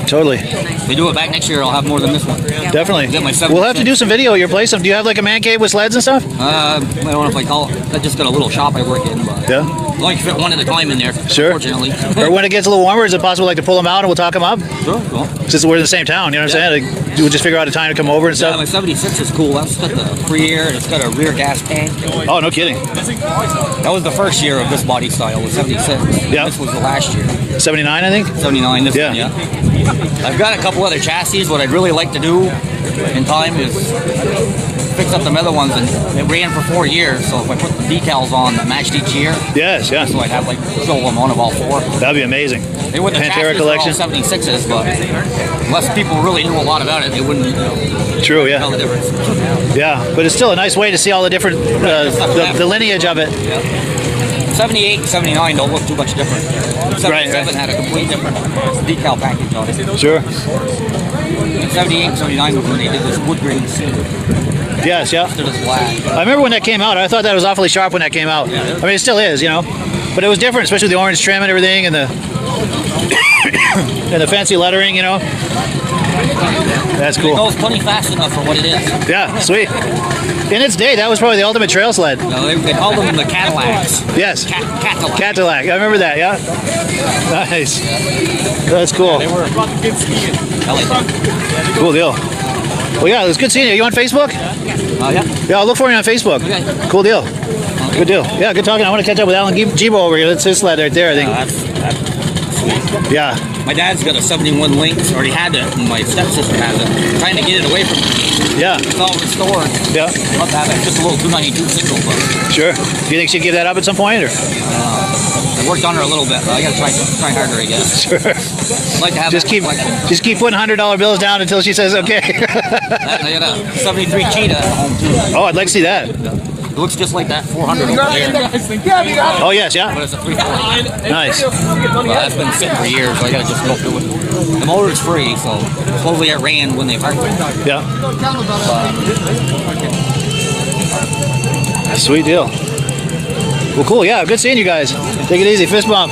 Totally. If they do it back next year, I'll have more than this one. Definitely. Get my We'll have to do some video at your place. Do you have like a man cave with sleds and stuff? I don't know if I call it. I just got a little shop I work in. But Yeah. I only fit one at a time in there, Sure. unfortunately. Or when it gets a little warmer, is it possible like to pull them out and we'll talk them up? Sure, cool. Since we're in the same town, you know what I'm saying? Like, we'll just figure out a time to come over and Yeah, stuff. my 76 is cool. That's got the free air and it's got a rear gas tank. Oh, no kidding. That was the first year of this body style, was 76. Yeah. This was the last year. 79, I think? 79, this Yeah. one, yeah. I've got a couple other chassis. What I'd really like to do in time is fix up them other ones, and it ran for 4 years, so if I put the decals on that matched each year, Yes, yeah. so I'd have like show them one of all four. That'd be amazing. They wouldn't have Pantera chassis for all collection. 76s, but unless people really knew a lot about it, they wouldn't True, tell the yeah. difference. Yeah, but it's still a nice way to see all the different, the lineage of it. 78 and 79 don't look too much different. 77 Right. had a complete different decal package on it. Sure. 78 and 79 was when they did this wood grain suit Yes, yeah. instead of this black. I remember when that came out. I thought that was awfully sharp when that came out. Yeah. I mean, it still is, but it was different, especially the orange trim and everything, and the and the fancy lettering, That's It cool. goes plenty fast enough for what it is. Yeah, sweet. In its day, that was probably the ultimate trail sled. No, they called them the Cadillacs. Yes. Cadillac. Cadillac. I remember that, yeah. Nice. That's cool. They were good skiing. I like them. Cool deal. Well, yeah, it was good seeing you. You on Facebook? Yeah. Yeah, I'll look for you on Facebook. Okay. Cool deal. Good deal. Yeah, good talking. I want to catch up with Alan Gibo over here. That's his sled right there, I think. That's Yeah. my dad's got a 71 Lynx, already had it, and my stepsister has it. Trying to get it away from me. Yeah. It's all restored. Yeah. Love to have it. Just a little 292 single, but Sure. Do you think she'd give that up at some point, or? I worked on her a little bit, but I gotta try harder, I guess. Sure. I'd like to have Just that keep collection. putting $100 bills down until she says okay. I got a 73 Cheetah at home too. Oh, I'd like to see that. It looks just like that 400 over there, Oh yes, but yeah. it's a 340. Nice. Well, that's been sitting for years, so I gotta just go through it. The motor's free, so supposedly it ran when they parked it. Yeah. Sweet deal. Well, cool. Yeah, good seeing you guys. Take it easy. Fist bump.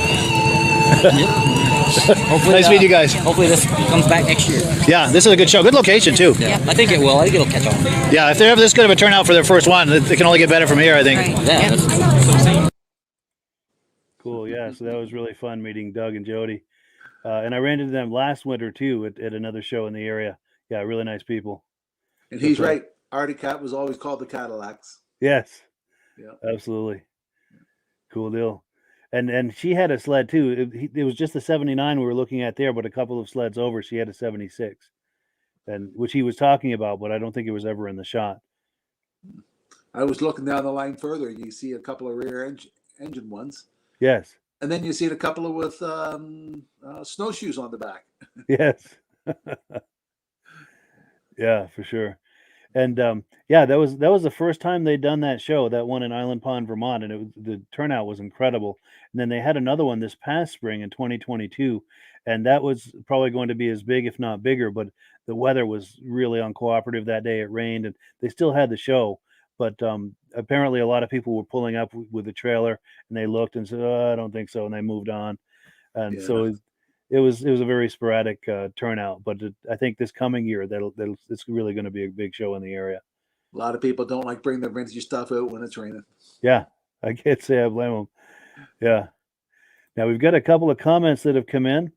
Hopefully, Nice meeting you guys. Hopefully this comes back next year. Yeah, this is a good show. Good location too. Yeah, I think it will. I think it'll catch on. Yeah, if they're ever this good of a turnout for their first one, it can only get better from here, I think. Yeah. Cool. Yeah. So that was really fun meeting Doug and Jodi. And I ran into them last winter too at another show in the area. Yeah, really nice people. And he's right. Artie Cat was always called the Cadillacs. Yes. Yeah. Absolutely. Cool deal. And she had a sled too. It was just the 79 we were looking at there, but a couple of sleds over, she had a 76, and which he was talking about, but I don't think it was ever in the shot. I was looking down the line further. You see a couple of rear engine ones. Yes. And then you see a couple of with snowshoes on the back. Yes. Yeah, for sure. And yeah, that was the first time they'd done that show, that one in Island Pond, Vermont, and the turnout was incredible. And then they had another one this past spring in 2022, and that was probably going to be as big, if not bigger. But the weather was really uncooperative that day. It rained, and they still had the show, but apparently a lot of people were pulling up with the trailer, and they looked and said, "Oh, I don't think so," and they moved on. And so it was a very sporadic turnout, but I think this coming year it's really going to be a big show in the area. A lot of people don't like bringing their vintage stuff out when it's raining. Yeah, I can't say I blame them. Yeah. Now we've got a couple of comments that have come in.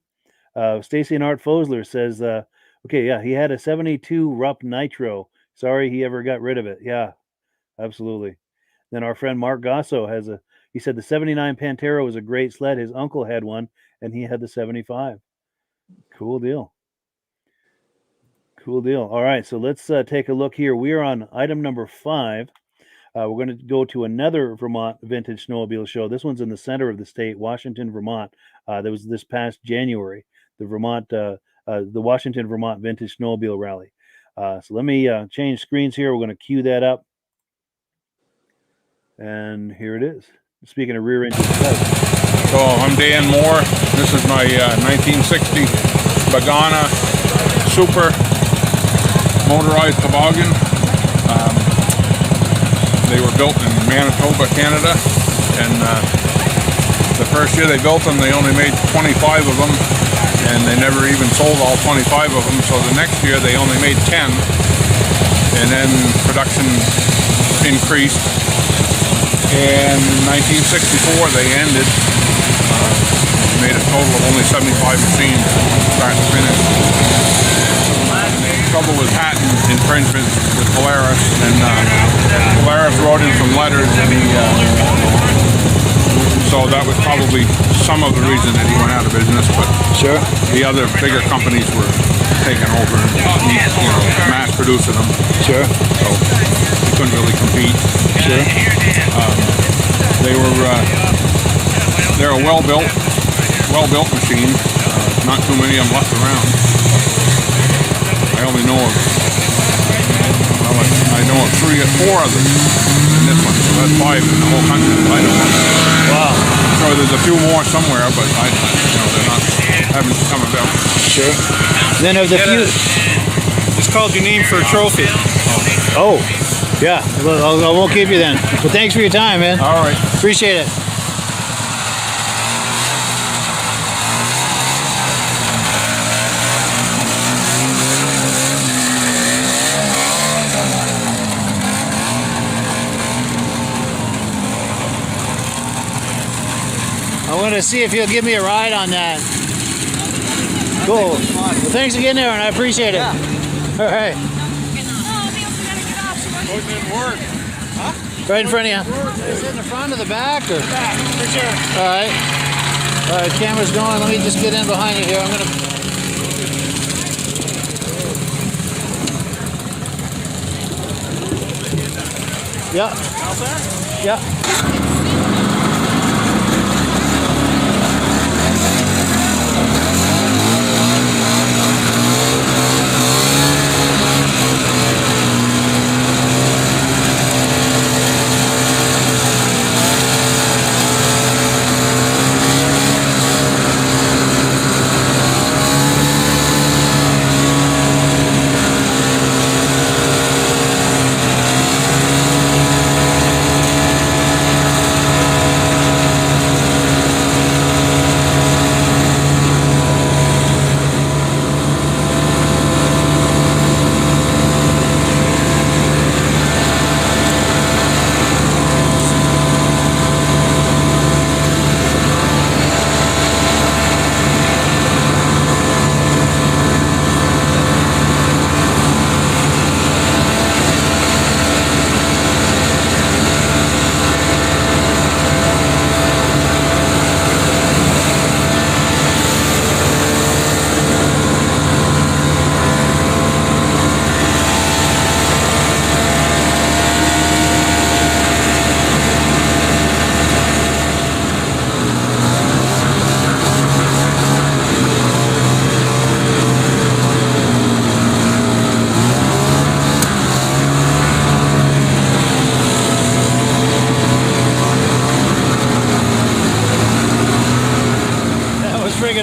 Stacy and Art Fosler says, okay, yeah, he had a 72 Rupp Nitro. Sorry he ever got rid of it. Yeah, absolutely. Then our friend Mark Gasso he said the 79 Pantera was a great sled. His uncle had one, and he had the 75. Cool deal. Cool deal. All right, so let's take a look here. We are on item number 5. We're going to go to another Vermont Vintage Snowmobile show. This one's in the center of the state, Washington, Vermont. That was this past January, the Washington, Vermont Vintage Snowmobile Rally. So let me change screens here. We're going to cue that up. And here it is. Speaking of rear engine sleds. So I'm Dan Moore. This is my 1960 Bagana Super motorized toboggan. They were built in Manitoba, Canada, and the first year they built them, they only made 25 of them, and they never even sold all 25 of them. So the next year they only made 10, and then production increased. And in 1964 they ended. Made a total of only 75 machines, start to finish. Trouble with patent infringements with Polaris, and Polaris wrote in some letters, and so that was probably some of the reason that he went out of business. But Sure. the other bigger companies were taking over and mass producing them. Sure. So he couldn't really compete. Sure. They're a well-built machine. Not too many of them left around. I only know of, I know of 3 or 4 others in this one, so that's 5 in the whole country. I don't know. Wow. I'm sure there's a few more somewhere, but they're not, haven't come about. Sure. Then of the few. It's called your name for a trophy. Oh, yeah. Well, I won't keep you then. But thanks for your time, man. All right. Appreciate it. I'm going to see if you'll give me a ride on that. Cool. Well, thanks again, Aaron. I appreciate it. All right. Right in front of you. Is it in the front or the back? Or? Back, for sure. All right. All right, camera's going. Let me just get in behind you here. I'm going to... Yeah. Yeah.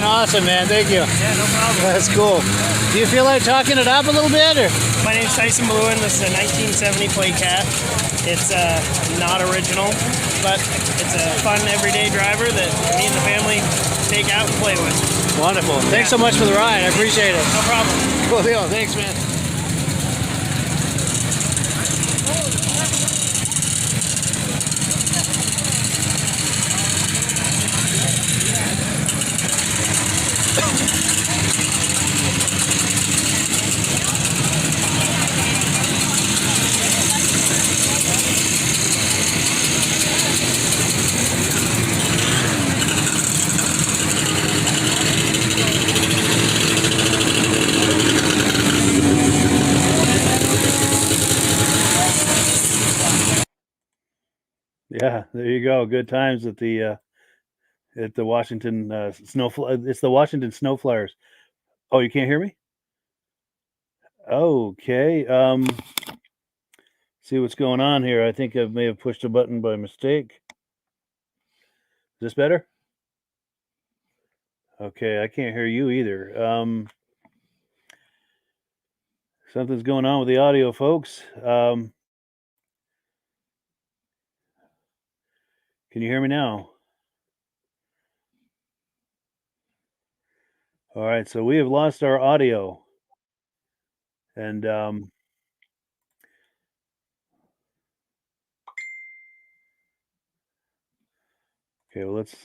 awesome, man. Thank you. Yeah, no problem. That's cool. Do you feel like talking it up a little bit, or? My name's Tice. This is a 1970 plate cat. It's not original, but it's a fun everyday driver that me and the family take out and play with. Wonderful. Thanks so much for the ride. I appreciate it. No problem. Cool deal. Thanks, man. Yeah, there you go. Good times at the Washington it's the Washington Snow Flyers. Oh, you can't hear me? Okay. See what's going on here. I think I may have pushed a button by mistake. Is this better? Okay, I can't hear you either. Something's going on with the audio, folks. Can you hear me now? All right, so we have lost our audio. And okay, well, let's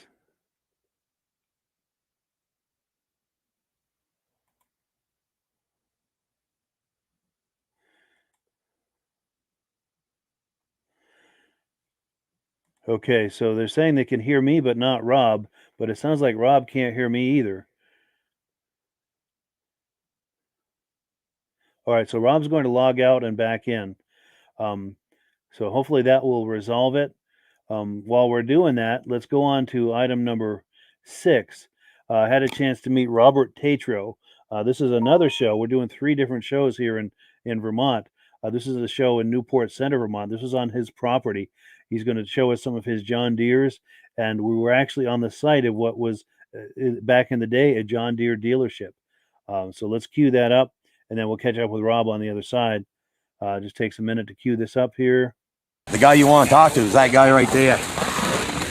okay, so they're saying they can hear me but not Rob, but it sounds like Rob can't hear me either. All right, so Rob's going to log out and back in. So hopefully that will resolve it. While we're doing that, let's go on to item number 6. I had a chance to meet Robert Tetreault. This is another show. We're doing 3 different shows here in Vermont. This is a show in Newport Center, Vermont. This is on his property. He's going to show us some of his John Deeres, and we were actually on the site of what was back in the day a John Deere dealership. So let's cue that up, and then we'll catch up with Rob on the other side. Just takes a minute to cue this up here. The guy you want to talk to is that guy right there.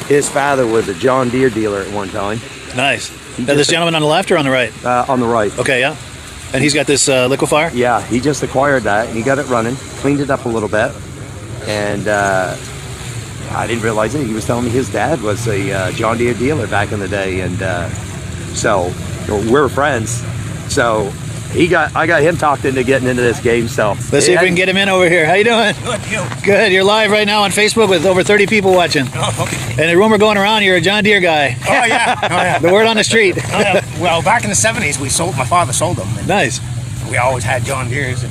His father was a John Deere dealer at one time. Nice. Now, this gentleman on the left or on the right? On the right. Okay, yeah. And he's got this liquefier? Yeah, he just acquired that. He got it running, cleaned it up a little bit, and I didn't realize it. He was telling me his dad was a John Deere dealer back in the day, and so we're friends. So I got him talked into getting into this game. So let's see if we can get him in over here. How you doing? Good, you. Good. You're live right now on Facebook with over 30 people watching. Oh, okay. And the rumor going around, you're a John Deere guy. Oh yeah. Oh, yeah. The word on the street. Oh, yeah. Well, back in the '70s, my father sold them. Nice. We always had John Deeres.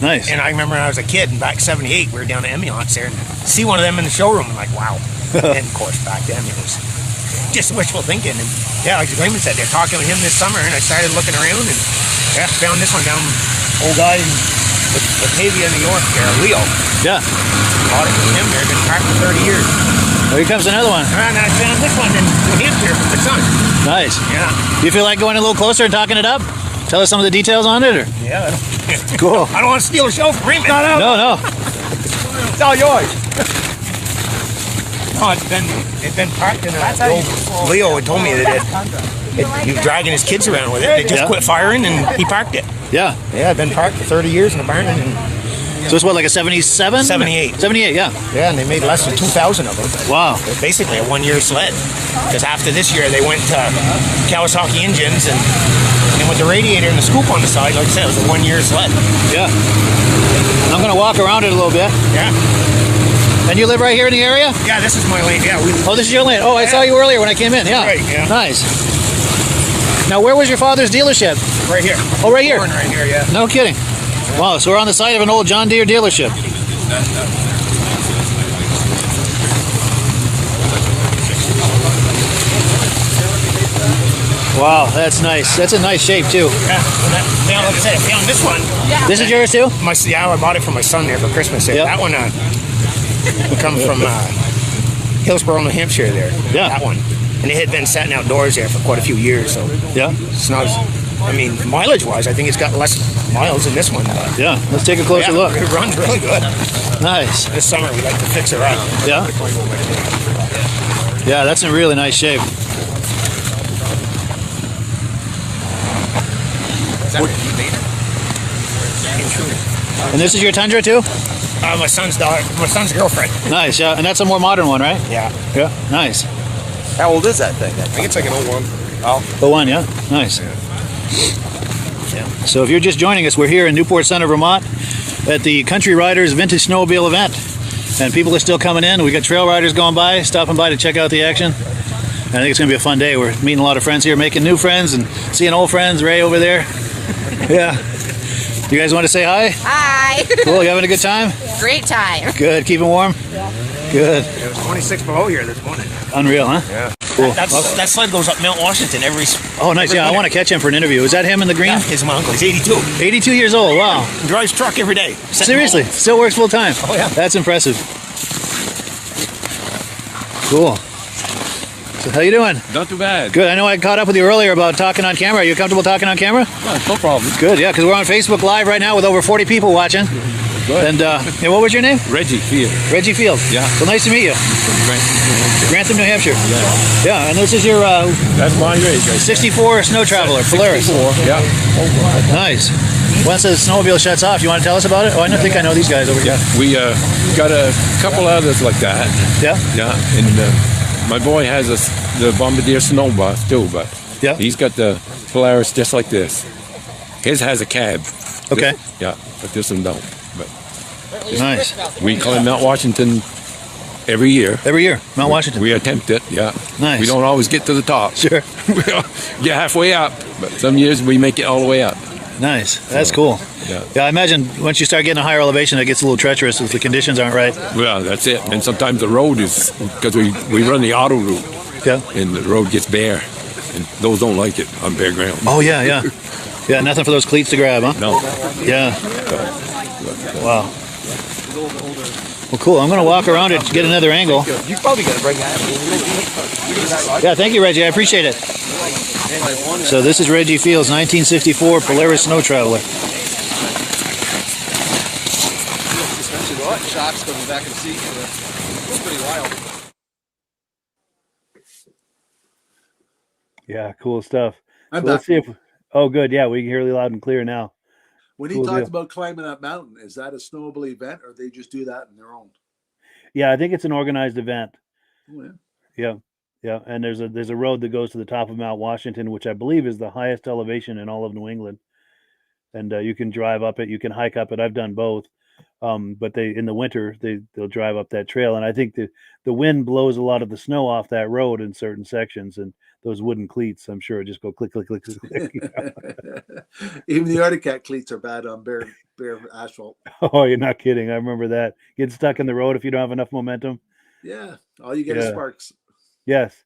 Nice. And I remember when I was a kid, and back in '78, we were down at Emmylance there, and see one of them in the showroom, and like, wow. And of course, back then it was just wishful thinking. And yeah, like Raymond said, they're talking to him this summer, and I started looking around, and yeah, found this one down. Old guy in Batavia, New York, Leo. Yeah. Bought it from him. They've been parked for 30 years. Oh, here comes another one. And I found this one in New Hampshire from my son. Nice. Yeah. Do you feel like going a little closer and talking it up? Tell us some of the details on it, or? Yeah. Cool. I don't want to steal the show from Raymond. No. It's all yours. No, it's been parked in Leo had told me that he was dragging his kids around with it. They just quit firing and he parked it. Yeah. Yeah, it's been parked for 30 years in a barn. So it's what, like a 77? 78. 78, yeah. Yeah, and they made less than 2,000 of them. Wow. It's basically a one-year sled. Because after this year, they went to Kawasaki engines and with the radiator and the scoop on the side, like I said, it was a one-year sled. Yeah. I'm going to walk around it a little bit. Yeah. And you live right here in the area? Yeah, this is my lane. Yeah. Oh, this is your lane. Oh, I saw you earlier when I came in. Yeah. Right, yeah. Nice. Now, where was your father's dealership? Right here. Oh, right here. Right here, yeah. No kidding. Wow, so we're on the site of an old John Deere dealership. Wow, that's nice. That's a nice shape, too. Yeah, like I said, I found this one. This is yours, too? Yeah, I bought it for my son there for Christmas. Yep. That one comes from Hillsborough, New Hampshire there. Yeah. That one. and it had been sitting outdoors there for quite a few years. So Yeah. it's not. I mean, mileage-wise, I think it's got less miles than this one. But Yeah. Let's take a closer look. It runs really good. Nice. This summer, we like to fix it up. Yeah. Yeah, that's in really nice shape. And this is your Tundra too? My son's girlfriend. Nice, yeah. And that's a more modern one, right? Yeah. Yeah. Nice. How old is that thing? I think it's like an 01. The one, yeah. Nice. Yeah. So if you're just joining us, we're here in Newport Center, Vermont at the Country Riders Vintage Snowmobile event. And people are still coming in. We got trail riders going by, stopping by to check out the action. I think it's going to be a fun day. We're meeting a lot of friends here, making new friends and seeing old friends. Ray over there. Yeah. You guys want to say hi? Hi. Cool. You having a good time? Great time. Good. Keeping warm? Yeah. Good. It was 26 below here this morning. Unreal, huh? Yeah. Cool. That sled goes up Mount Washington every. Oh, nice. Yeah, I want to catch him for an interview. Is that him in the green? Yeah, he's my uncle. He's 82. 82 years old. Wow. He drives truck every day. Seriously, still works full time. Oh, yeah. That's impressive. Cool. So how you doing? Not too bad. Good. I know I caught up with you earlier about talking on camera. Are you comfortable talking on camera? No problem. Good. Yeah, because we're on Facebook Live right now with over 40 people watching. Good. And what was your name? Reggie Field. Reggie Field. Yeah. Well, nice to meet you. Grantham, New Hampshire. Yeah. Yeah, and this is your That's my race. 64 Snow Traveler, Polaris. 64. Yeah. Nice. Once the snowmobile shuts off, you want to tell us about it? Oh, I don't think I know these guys over here. Yeah. We got a couple others like that. Yeah? Yeah. And my boy has the Bombardier Snowbus too, but Yeah. he's got the Polaris just like this. His has a cab. Okay. Yeah, but this one don't. But Nice. we climb Mount Washington every year. Every year, Mount Washington. We attempt it, yeah. Nice. We don't always get to the top. Sure. We get halfway up, but some years we make it all the way up. Nice. That's cool. Yeah. Yeah, I imagine once you start getting a higher elevation, it gets a little treacherous if the conditions aren't right. Well, that's it. And sometimes the road is, because we run the auto route, Yeah. and the road gets bare. And those don't like it on bare ground. Oh, yeah, yeah. Yeah, nothing for those cleats to grab, huh? No. Yeah. Wow. Well, cool. I'm going to walk around it to get another angle. You probably got to bring that. Yeah, thank you, Reggie. I appreciate it. So this is Reggie Field's 1964 Polaris Snow Traveler. Shocks coming back in the seat. It's pretty wild. Yeah, cool stuff. I'm So let's back. see if. Oh, good. Yeah, we can hear you loud and clear now. When he Cool talks deal. about climbing that mountain, is that a snowmobile event or they just do that on their own? Yeah, I think it's an organized event. Oh, yeah. Yeah, yeah. And there's a road that goes to the top of Mount Washington, which I believe is the highest elevation in all of New England. And you can drive up it. You can hike up it. I've done both. But in the winter they'll drive up that trail, and I think the wind blows a lot of the snow off that road in certain sections, and those wooden cleats, I'm sure, just go click click click click. Even the Arctic Cat cleats are bad on bare asphalt. Oh, you're not kidding. I remember that. Getting stuck in the road if you don't have enough momentum. Yeah, all you get is Yeah. sparks. Yes.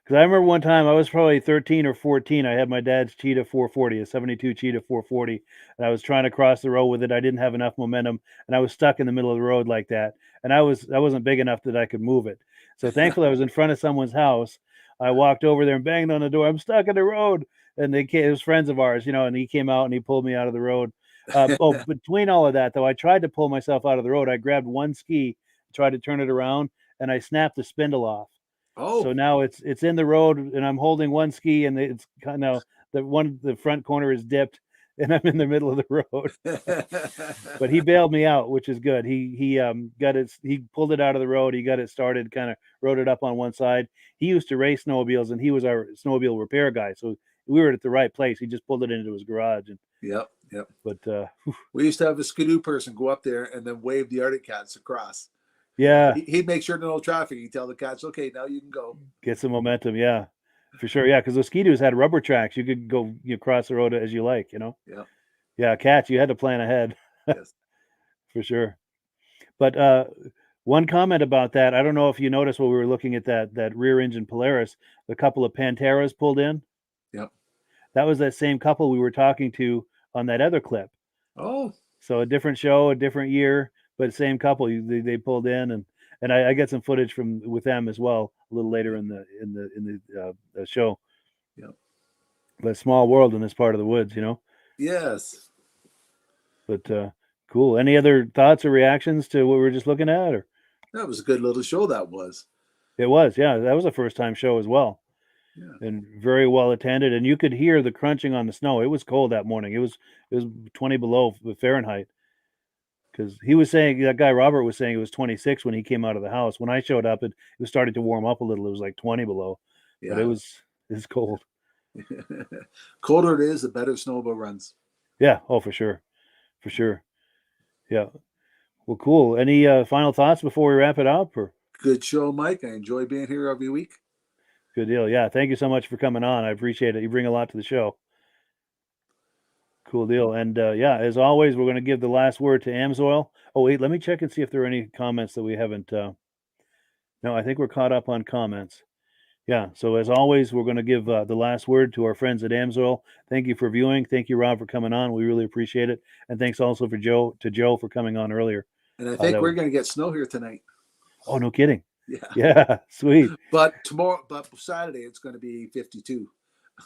Because I remember one time I was probably 13 or 14. I had my dad's Cheetah 440, a 72 Cheetah 440, and I was trying to cross the road with it. I didn't have enough momentum, and I was stuck in the middle of the road like that. And I wasn't big enough that I could move it. So thankfully, I was in front of someone's house. I walked over there and banged on the door. I'm stuck in the road, and they came. It was friends of ours, and he came out and he pulled me out of the road. Between all of that, though, I tried to pull myself out of the road. I grabbed one ski, tried to turn it around, and I snapped the spindle off. Oh, So now it's in the road, and I'm holding one ski, and it's kind of the front corner is dipped, and I'm in the middle of the road. But he bailed me out, which is good. He got it. He pulled it out of the road. He got it started, kind of rode it up on one side. He used to race snowmobiles, and he was our snowmobile repair guy. So we were at the right place. He just pulled it into his garage, and yep. but We used to have a Skidoo person go up there and then wave the Arctic Cats across. yeah, He'd make sure there's no traffic. He'd tell the cats, "Okay, now you can go." get some momentum. Yeah, for sure. Yeah, because those Ski-Doos had rubber tracks. You could go cross the road as you like. Yeah. Yeah, cats. You had to plan ahead. Yes. For sure. But one comment about that, I don't know if you noticed when we were looking at that rear engine Polaris, the couple of Panteras pulled in. Yep. That was that same couple we were talking to on that other clip. Oh, So a different show, a different year, but same couple. They pulled in, and and I get some footage with them as well a little later in the show. Yeah. But small world in this part of the woods, Yes. But cool. Any other thoughts or reactions to what we were just looking at? Or That was a good little show. That was. it was, yeah, that was a first time show as well. Yeah. And very well attended, and you could hear the crunching on the snow. It was cold that morning. It was 20 below Fahrenheit. Because he was saying, that guy Robert was saying it was 26 when he came out of the house. When I showed up, it was starting to warm up a little. It was like 20 below, but it was cold. Colder it is, the better snowmobile runs. Yeah. Oh, for sure. Yeah. Well, cool. Any final thoughts before we wrap it up? Or Good show, Mike. I enjoy being here every week. good deal. Yeah. Thank you so much for coming on. I appreciate it. You bring a lot to the show. Cool deal. And yeah, as always, we're going to give the last word to Amsoil. Oh, wait, let me check and see if there are any comments that we haven't. No, I think we're caught up on comments. Yeah. So as always, we're going to give the last word to our friends at Amsoil. Thank you for viewing. Thank you, Rob, for coming on. We really appreciate it. And thanks also to Joe for coming on earlier. And I think we're going to get snow here tonight. Oh, no kidding. Yeah. Yeah. Sweet. But Saturday, it's going to be 52.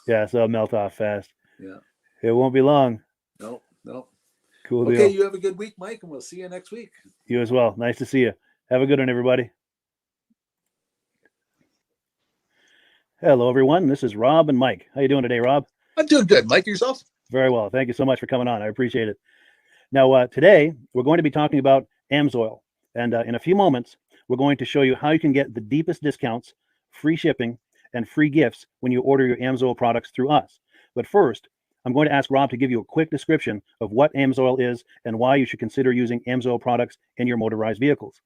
Yeah. So it'll melt off fast. Yeah. It won't be long. No. Cool deal. Okay, you have a good week, Mike, and we'll see you next week. You as well. Nice to see you. Have a good one, everybody. Hello, everyone. This is Rob and Mike. How you doing today, Rob? I'm doing good. Mike, yourself? Very well. Thank you so much for coming on. I appreciate it. Now, today, we're going to be talking about Amsoil. And in a few moments, we're going to show you how you can get the deepest discounts, free shipping, and free gifts when you order your Amsoil products through us. But first, I'm going to ask Rob to give you a quick description of what Amsoil is and why you should consider using Amsoil products in your motorized vehicles.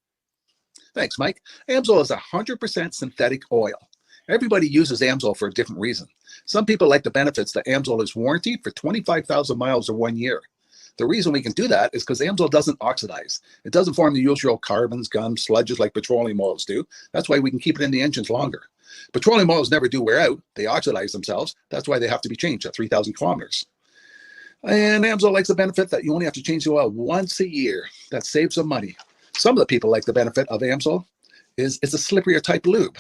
Thanks, Mike. Amsoil is 100% synthetic oil. Everybody uses Amsoil for a different reason. Some people like the benefits that Amsoil is warranted for 25,000 miles or 1 year. The reason we can do that is because Amsoil doesn't oxidize. It doesn't form the usual carbons, gums, sludges like petroleum oils do. That's why we can keep it in the engines longer. Petroleum oils never do wear out. They oxidize themselves. That's why they have to be changed at 3,000 kilometers. And Amsoil likes the benefit that you only have to change the oil once a year. That saves some money. Some of the people like the benefit of Amsoil is it's a slipperier type lube.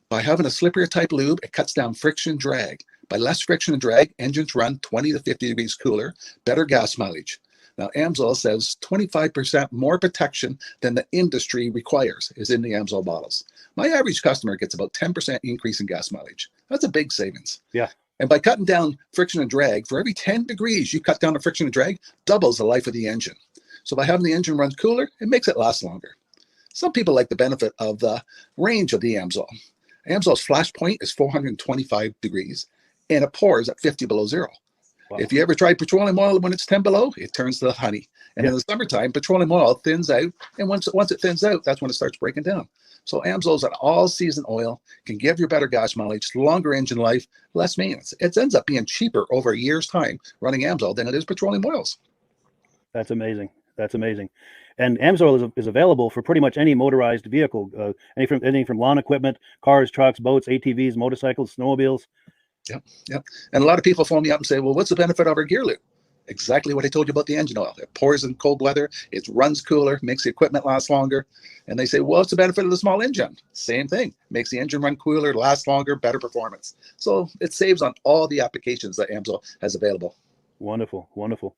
By having a slipperier type lube, it cuts down friction and drag. By less friction and drag, engines run 20 to 50 degrees cooler, better gas mileage. Now, Amsoil says 25% more protection than the industry requires is in the Amsoil bottles. My average customer gets about 10% increase in gas mileage. That's a big savings. Yeah. And by cutting down friction and drag, for every 10 degrees you cut down the friction and drag, doubles the life of the engine. So by having the engine run cooler, it makes it last longer. Some people like the benefit of the range of the Amsoil. Amsoil's flash point is 425 degrees, and it pours at 50 below zero. Wow. If you ever tried petroleum oil when it's 10 below, it turns to honey. And in the summertime, petroleum oil thins out, and once it thins out, that's when it starts breaking down. So Amsoil's an all-season oil, can give you better gas mileage, longer engine life, less maintenance. It ends up being cheaper over a year's time running Amsoil than it is petroleum oils. That's amazing. That's amazing. And Amsoil is available for pretty much any motorized vehicle, anything from lawn equipment, cars, trucks, boats, ATVs, motorcycles, snowmobiles. Yep. And a lot of people phone me up and say, well, what's the benefit of our gear lube? Exactly what I told you about the engine oil. It pours in cold weather, it runs cooler, makes the equipment last longer. And they say, well, what's the benefit of the small engine? Same thing. Makes the engine run cooler, last longer, better performance. So it saves on all the applications that Amsoil has available. Wonderful, wonderful.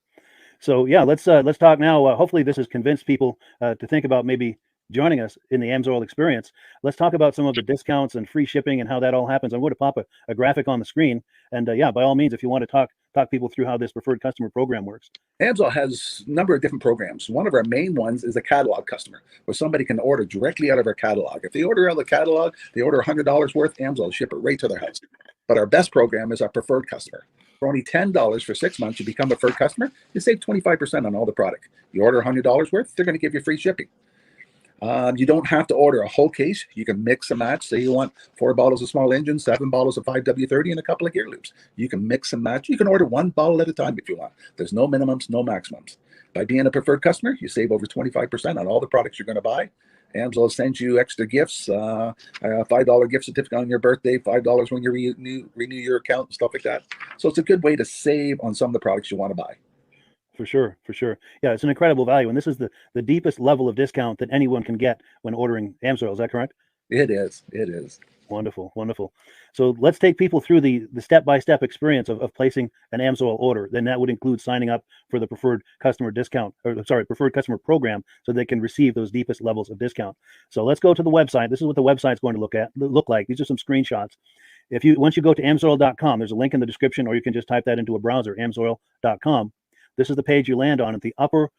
So yeah, let's talk now. Hopefully this has convinced people to think about maybe joining us in the Amsoil experience. Let's talk about some of the discounts and free shipping and how that all happens. I'm going to pop a graphic on the screen. And yeah, by all means, if you want to talk people through how this preferred customer program works. Amsoil has a number of different programs. One of our main ones is a catalog customer, where somebody can order directly out of our catalog. If they order out of the catalog, they order $100 worth, Amsoil will ship it right to their house. But our best program is our preferred customer. For only $10 for 6 months, you become a preferred customer, you save 25% on all the product. You order $100 worth, they're going to give you free shipping. You don't have to order a whole case. You can mix and match. Say you want 4 bottles of small engine, 7 bottles of 5W30, and a couple of gear loops. You can mix and match. You can order 1 bottle at a time if you want. There's no minimums, no maximums. By being a preferred customer, you save over 25% on all the products you're going to buy. Amsoil sends you extra gifts, a $5 gift certificate on your birthday, $5 when you renew your account and stuff like that. So it's a good way to save on some of the products you want to buy. For sure, for sure. Yeah, it's an incredible value, and this is the deepest level of discount that anyone can get when ordering AMSOIL. Is that correct? It is. It is. Wonderful, wonderful. So let's take people through the step-by-step experience of placing an AMSOIL order. Then that would include signing up for the preferred customer discount, or sorry, preferred customer program, so they can receive those deepest levels of discount. So let's go to the website. This is what the website's going to look like. These are some screenshots. Once you go to amsoil.com, there's a link in the description, or you can just type that into a browser, amsoil.com. This is the page you land on. At the upper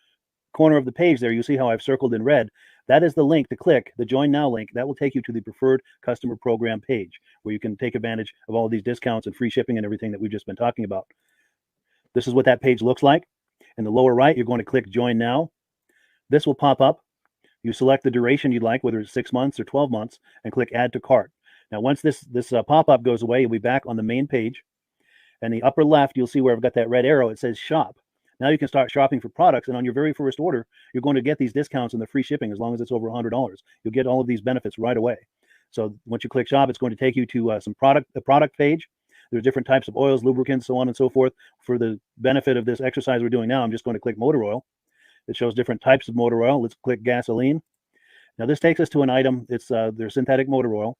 corner of the page there, you see how I've circled in red. That is the link to click, the Join Now link. That will take you to the Preferred Customer Program page, where you can take advantage of all of these discounts and free shipping and everything that we've just been talking about. This is what that page looks like. In the lower right, you're going to click Join Now. This will pop up. You select the duration you'd like, whether it's 6 months or 12 months, and click Add to Cart. Now, once this pop-up goes away, you'll be back on the main page. And the upper left, you'll see where I've got that red arrow. It says Shop. Now you can start shopping for products, and on your very first order, you're going to get these discounts and the free shipping as long as it's over $100. You'll get all of these benefits right away. So once you click Shop, it's going to take you to the product page. There's different types of oils, lubricants, so on and so forth. For the benefit of this exercise we're doing now, I'm just going to click motor oil. It shows different types of motor oil. Let's click gasoline. Now this takes us to an item. It's their synthetic motor oil.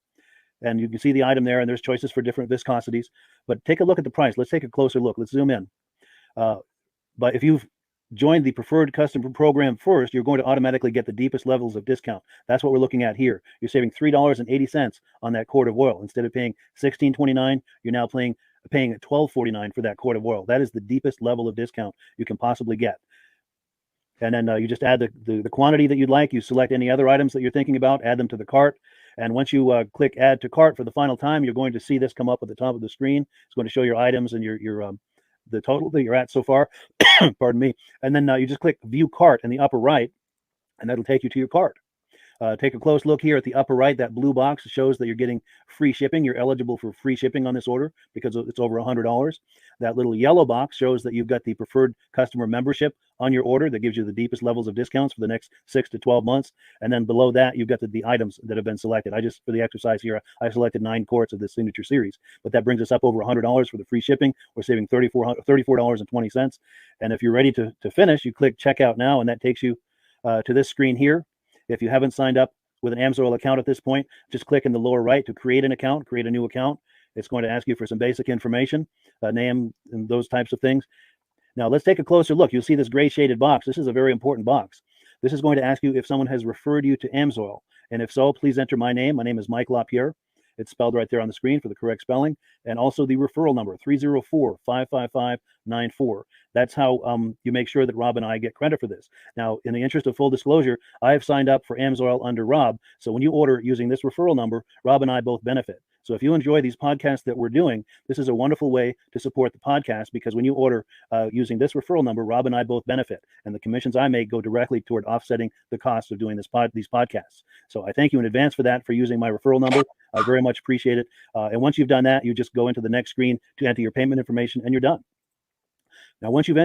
And you can see the item there, and there's choices for different viscosities. But take a look at the price. Let's take a closer look. Let's zoom in. But if you've joined the preferred customer program first, you're going to automatically get the deepest levels of discount. That's what we're looking at here. You're saving $3.80 on that quart of oil. Instead of paying $16.29, you're now paying $12.49 for that quart of oil. That is the deepest level of discount you can possibly get. And then you just add the quantity that you'd like. You select any other items that you're thinking about, add them to the cart. And once you click Add to Cart for the final time, you're going to see this come up at the top of the screen. It's going to show your items and your the total that you're at so far. Pardon me. And then you just click View Cart in the upper right, and that'll take you to your cart. Take a close look here at the upper right. That blue box shows that you're getting free shipping. You're eligible for free shipping on this order because it's over $100. That little yellow box shows that you've got the preferred customer membership on your order that gives you the deepest levels of discounts for the next 6 to 12 months. And then below that, you've got the items that have been selected. For the exercise here, I selected 9 quarts of the Signature Series, but that brings us up over $100 for the free shipping. We're saving $34.20. And if you're ready to finish, you click Checkout Now, and that takes you to this screen here. If you haven't signed up with an AMSOIL account at this point, just click in the lower right to create an account, create a new account. It's going to ask you for some basic information, name and those types of things. Now let's take a closer look. You'll see this gray shaded box. This is a very important box. This is going to ask you if someone has referred you to AMSOIL. And if so, please enter my name. My name is Mike LaPierre. It's spelled right there on the screen for the correct spelling. And also the referral number, 304-555-94. That's how you make sure that Rob and I get credit for this. Now, in the interest of full disclosure, I have signed up for AMSOIL under Rob. So when you order using this referral number, Rob and I both benefit. So if you enjoy these podcasts that we're doing, this is a wonderful way to support the podcast, because when you order using this referral number, Rob and I both benefit. And the commissions I make go directly toward offsetting the cost of doing these podcasts. So I thank you in advance for that, for using my referral number. I very much appreciate it. And once you've done that, you just go into the next screen to enter your payment information, and you're done. Now, once you've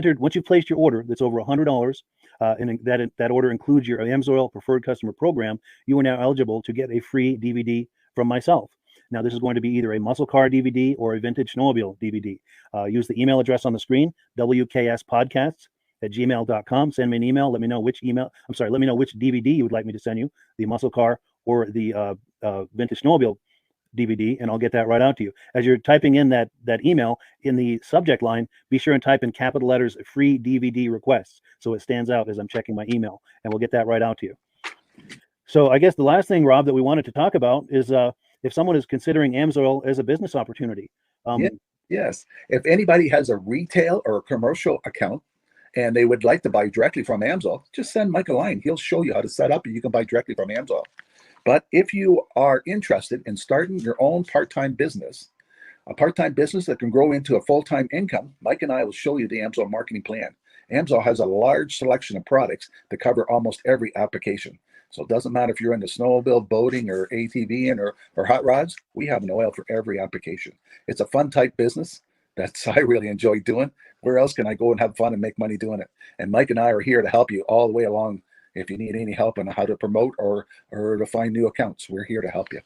placed your order that's over $100, and that order includes your AMSOIL Preferred Customer Program, you are now eligible to get a free DVD from myself. Now, this is going to be either a muscle car DVD or a vintage snowmobile DVD. Use the email address on the screen, wkspodcasts@gmail.com. Send me an email. Let me know which DVD you would like me to send you, the muscle car or the vintage snowmobile DVD, and I'll get that right out to you. As you're typing in that email, in the subject line, be sure and type in capital letters, free DVD requests, so it stands out as I'm checking my email, and we'll get that right out to you. So I guess the last thing, Rob, that we wanted to talk about is if someone is considering AMSOIL as a business opportunity. Yes. If anybody has a retail or a commercial account and they would like to buy directly from AMSOIL, just send Mike a line. He'll show you how to set up, and you can buy directly from AMSOIL. But if you are interested in starting your own part-time business, a part-time business that can grow into a full-time income, Mike and I will show you the AMSOIL marketing plan. AMSOIL has a large selection of products that cover almost every application. So it doesn't matter if you're into snowmobile, boating, or ATVing, or hot rods, we have an oil for every application. It's a fun type business that's I really enjoy doing. Where else can I go and have fun and make money doing it? And Mike and I are here to help you all the way along. If you need any help on how to promote or to find new accounts, we're here to help you.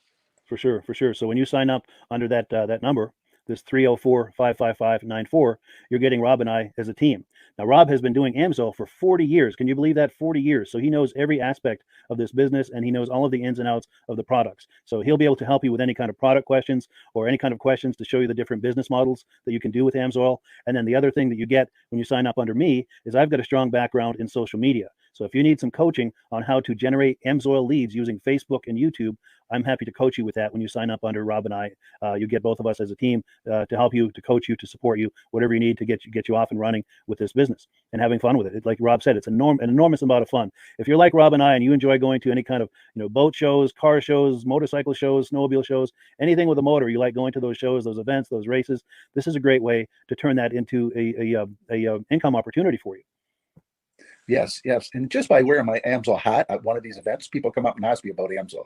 For sure. So when you sign up under that number, this 304-555-94, you're getting Rob and I as a team. Now, Rob has been doing AMSOIL for 40 years. Can you believe that? 40 years. So he knows every aspect of this business, and he knows all of the ins and outs of the products. So he'll be able to help you with any kind of product questions or any kind of questions to show you the different business models that you can do with AMSOIL. And then the other thing that you get when you sign up under me is I've got a strong background in social media. So if you need some coaching on how to generate AMSOIL leads using Facebook and YouTube, I'm happy to coach you with that when you sign up under Rob and I. You get both of us as a team to help you, to coach you, to support you, whatever you need to get you off and running with this business and having fun with it. Like Rob said, it's an enormous amount of fun. If you're like Rob and I and you enjoy going to any kind of boat shows, car shows, motorcycle shows, snowmobile shows, anything with a motor, you like going to those shows, those events, those races, this is a great way to turn that into a income opportunity for you. Yes, yes. And just by wearing my AMSOIL hat at one of these events, people come up and ask me about AMSOIL.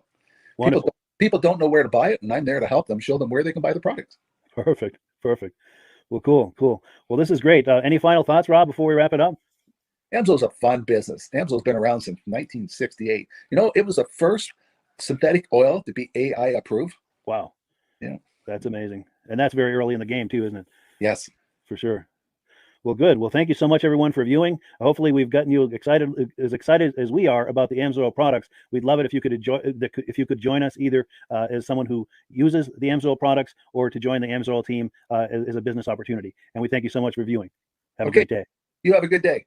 People don't know where to buy it, and I'm there to help them, show them where they can buy the product. Perfect. Well, cool. Well, this is great. Any final thoughts, Rob, before we wrap it up? AMSOIL's a fun business. AMSOIL's been around since 1968. It was the first synthetic oil to be AI approved. Wow. Yeah. That's amazing. And that's very early in the game too, isn't it? Yes. For sure. Well, good. Well, thank you so much, everyone, for viewing. Hopefully, we've gotten you excited as we are about the AMSOIL products. We'd love it if you could join us either as someone who uses the AMSOIL products or to join the AMSOIL team as a business opportunity. And we thank you so much for viewing. Have a great day. You have a good day.